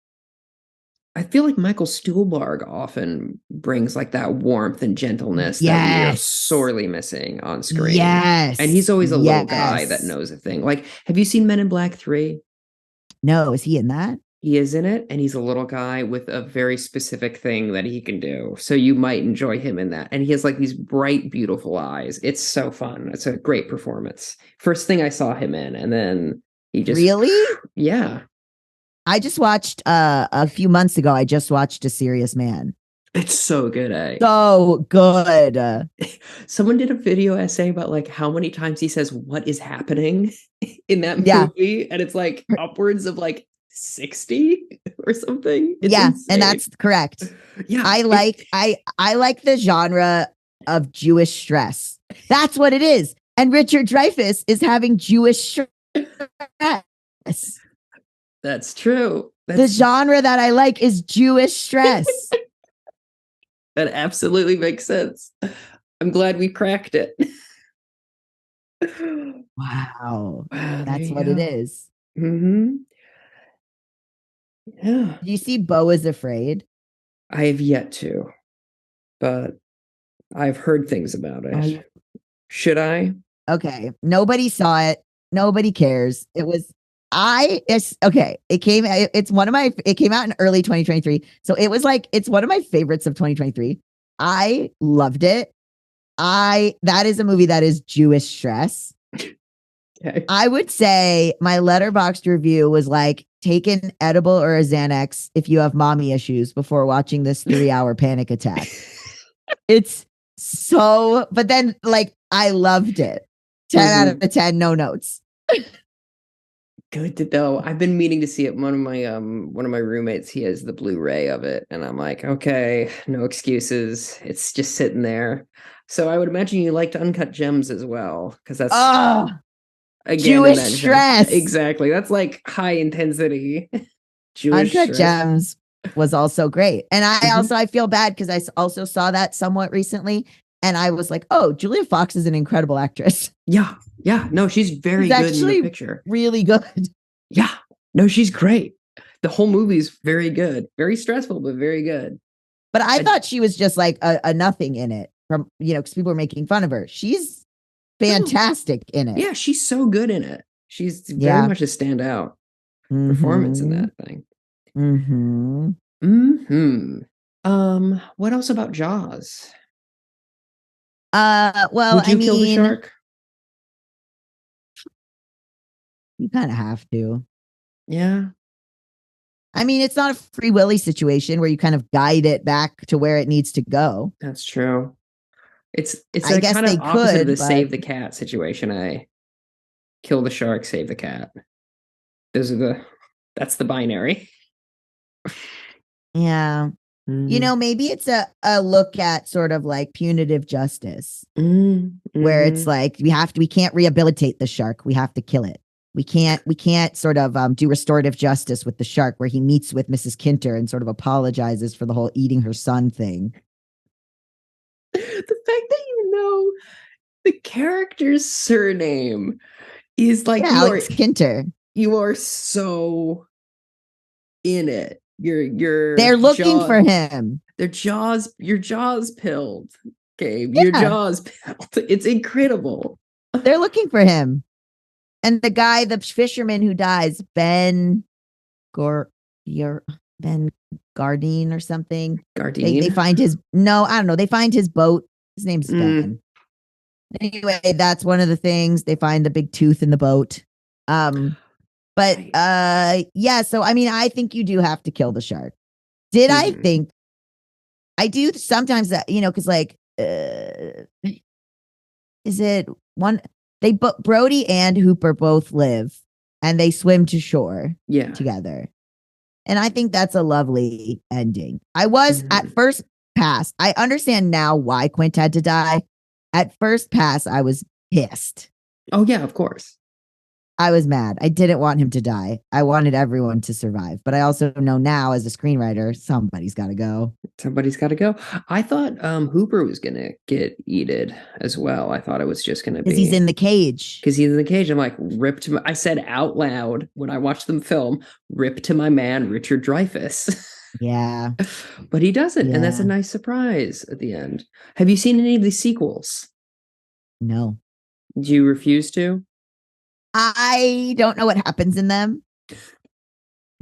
I feel like Michael Stuhlbarg often brings like that warmth and gentleness that we are Yes. sorely missing on screen. And he's Yes. always a little guy that Yes. knows a thing. Like, have you seen Men in Black 3? No, is he in that? He is in it, and he's a little guy with a very specific thing that he can do. So you might enjoy him in that. And he has like these bright, beautiful eyes. It's so fun. It's a great performance. First thing I saw him in, and then he just, Really? yeah, I just watched a few months ago. I just watched A Serious Man. it's so good, eh? So good. Someone did a video essay about like how many times he says what is happening in that Yeah. movie, and it's like upwards of like 60 or something. It's Yeah, insane. and that's correct. Yeah, I like the genre of Jewish stress. That's what it is. And Richard Dreyfuss is having Jewish stress. that's true. The genre that I like is Jewish stress. That absolutely makes sense. I'm glad we cracked it. Wow. Wow, That's what it is. Mm-hmm. Yeah. Do you see Beau is Afraid? I have yet to, but I've heard things about it. Should I? Okay. Nobody saw it. Nobody cares. It's okay. It came out in early 2023. So it was like, it's one of my favorites of 2023. I loved it. That is a movie that is Jewish stress. Okay. I would say my Letterboxd review was like, take an edible or a Xanax if you have mommy issues before watching this 3-hour panic attack. It's so, but then like, I loved it. 10 out of 10, no notes. Good to know. I've been meaning to see it. One of my roommates, he has the Blu-ray of it, and I'm like, okay, no excuses. It's just sitting there. So I would imagine you liked Uncut Gems as well, because that's again Jewish stress. Exactly. That's like high intensity Jewish Uncut stress. Gems was also great. And I feel bad because I also saw that somewhat recently. And I was like, oh, Julia Fox is an incredible actress. Yeah. Yeah. No, she's very good in the picture. Really good. Yeah. No, she's great. The whole movie's very good. Very stressful, but very good. But I thought she was just like a nothing in it from, because people were making fun of her. She's fantastic in it. Yeah, she's so good in it. She's very much a standout performance in that thing. Mm-hmm. Mm-hmm. What else about Jaws? Well, would you kill the shark? You kind of have to. Yeah. I mean, it's not a Free Willy situation where you kind of guide it back to where it needs to go. That's true. It's I guess kind of they opposite could, of the but save the cat situation. I kill the shark, save the cat. That's the binary. Yeah. Maybe it's a look at sort of like punitive justice, where it's like we can't rehabilitate the shark. We have to kill it. We can't sort of do restorative justice with the shark, where he meets with Mrs. Kinter and sort of apologizes for the whole eating her son thing. The fact that the character's surname is like Alex Kinter. You are so in it. They're looking for him. Your jaws pilled, Gabe. Your jaws pilled. It's incredible. They're looking for him. And the fisherman who dies, Ben Gardine or something. Gardine. They find his I don't know. They find his boat. His name's Ben. Anyway, that's one of the things. They find the big tooth in the boat. But yeah, so I mean, I think you do have to kill the shark. I think I do sometimes that, because like is it one Brody and Hooper both live and they swim to shore together. And I think that's a lovely ending. I was at first pass. I understand now why Quint had to die. At first pass, I was pissed. Oh yeah, of course. I was mad. I didn't want him to die. I wanted everyone to survive. But I also know now as a screenwriter, somebody's got to go. Somebody's got to go. I thought Hooper was gonna get yeeted as well. I thought it was just gonna Because he's in be the cage. because he's in the cage. I'm like, rip to my, I said out loud when I watched them film, rip to my man Richard Dreyfuss. Yeah. But he doesn't, and that's a Yeah. nice surprise at the end. Have you seen any of these sequels? No. Do you refuse to? I don't know what happens in them.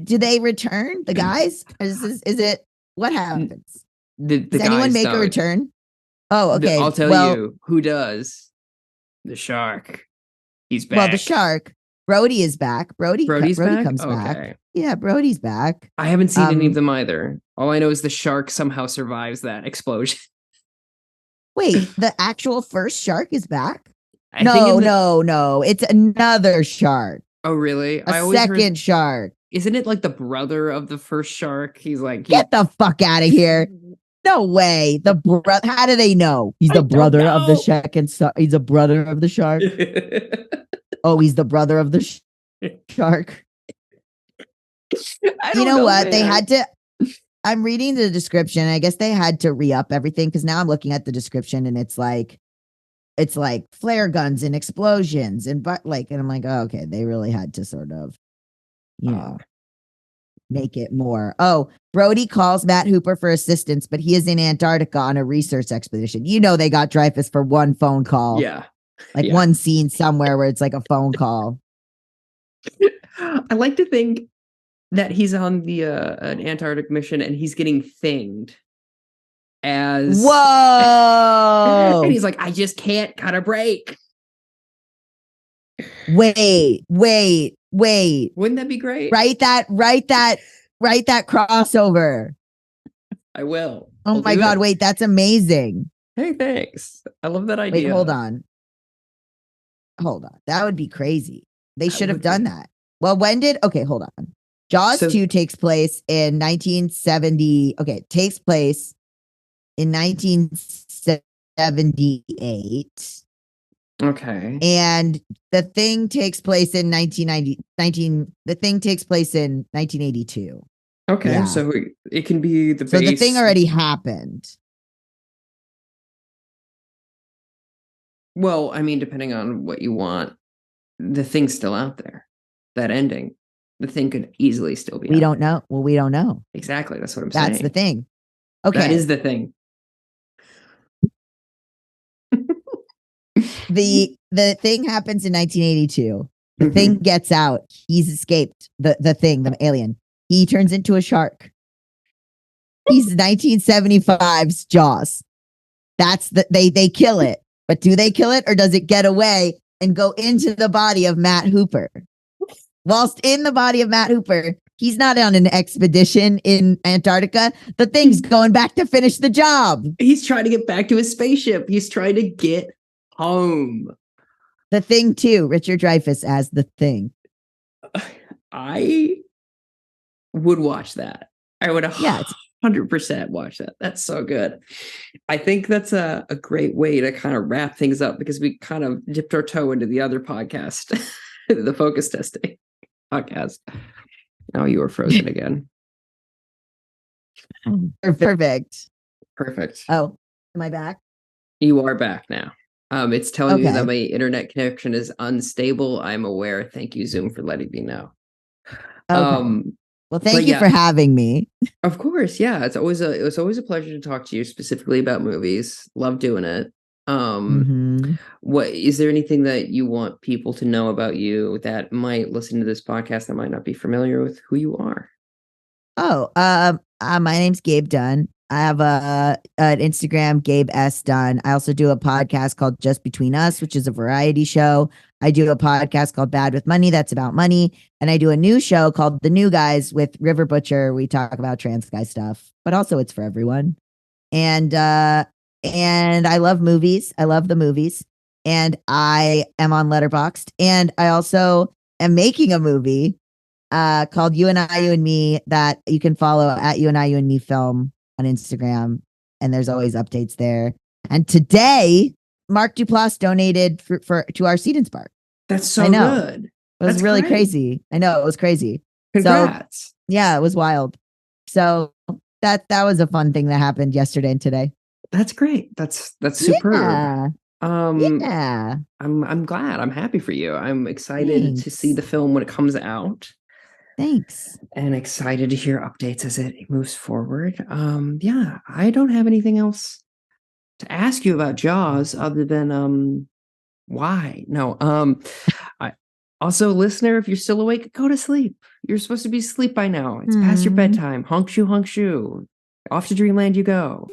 Do they return the guys? Is it what happens? The Does anyone guys make a don't. return? Oh, okay. I'll tell well, you who does. The shark. He's back. well, the shark. Brody is back. Brody Brody's back? comes back. Okay. Yeah, Brody's back. I haven't seen any of them either. All I know is the shark somehow survives that explosion. Wait, the actual first shark is back? I think in the- No. It's another shark. Oh, really? A second shark. Isn't it like the brother of the first shark? He's like, Get the fuck out of here. No way. The brother. How do they know? He's I the don't brother of the know. second. He's a brother of the shark. Oh, he's the brother of the shark. I You don't know what? man. They had to. I'm reading the description. I guess they had to re-up everything because now I'm looking at the description and it's like flare guns and explosions and and I'm like, oh, okay, they really had to sort of, make it more. Oh, Brody calls Matt Hooper for assistance, but he is in Antarctica on a research expedition. You know, they got Dreyfuss for one phone call. Yeah. Like one scene somewhere where it's like a phone call. I like to think that he's on the an Antarctic mission and he's getting thinged as Whoa. and he's like, I just can't cut a break. Wait. Wouldn't that be great? Write that crossover. I will. Oh my God, wait, that's amazing. Hey, thanks. I love that idea. Wait, hold on. That would be crazy. They should have done that. Well, okay, hold on. Jaws 2 takes place in 1970. Okay, it takes place in 1978. Okay. And The Thing takes place in 1982. Okay, Yeah. so it can be the base. So The Thing already happened. Well, I mean, depending on what you want, The Thing's still out there. That ending. The Thing could easily still be We out don't there. know. Well, we don't know. Exactly. That's what I'm saying. That's the thing. Okay. That is the thing. The Thing happens in 1982. The Thing gets out. He's escaped. The Thing, the alien. He turns into a shark. He's 1975's Jaws. That's they kill it. But do they kill it or does it get away and go into the body of Matt Hooper? Whilst in the body of Matt Hooper, he's not on an expedition in Antarctica. The Thing's going back to finish the job. He's trying to get back to his spaceship. He's trying to get home. The Thing too. Richard Dreyfuss as the Thing. I would watch that. I would 100% watch that. That's so good. I think that's a great way to kind of wrap things up because we kind of dipped our toe into the other podcast, the focus testing podcast. Now you are frozen again. Perfect. Oh, am I back? You are back now. It's telling me Okay. that my internet connection is unstable. I'm aware. Thank you, Zoom, for letting me know. Okay. Well, thank you yeah. for having me. Of course, yeah. It's always a pleasure to talk to you specifically about movies. Love doing it. What is there anything that you want people to know about you that might listen to this podcast that might not be familiar with who you are? Oh, my name's Gabe Dunn. I have an Instagram, Gabe S. Dunn. I also do a podcast called Just Between Us, which is a variety show. I do a podcast called Bad with Money. That's about money. And I do a new show called The New Guys with River Butcher. We talk about trans guy stuff, but also it's for everyone. And I love movies. I love the movies. And I am on Letterboxd. And I also am making a movie called You and I, You and Me that you can follow at You and I, You and Me Film on Instagram. And there's always updates there. And today, Mark Duplass donated to our Seed and Spark. That's so good. It was That's really great. crazy. I know, it was crazy. So Congrats. yeah, it was wild. So that was a fun thing that happened yesterday and today. That's great. That's superb. Yeah. Um, Yeah. I'm glad. I'm happy for you. I'm excited to see Thanks. the film when it comes out, Thanks. and excited to hear updates as it moves forward. Yeah, I don't have anything else to ask you about Jaws other than why? No. I also, listener, if you're still awake, go to sleep. You're supposed to be asleep by now. It's past your Hmm. bedtime. Honk shoe, honk shoe. Off to dreamland you go.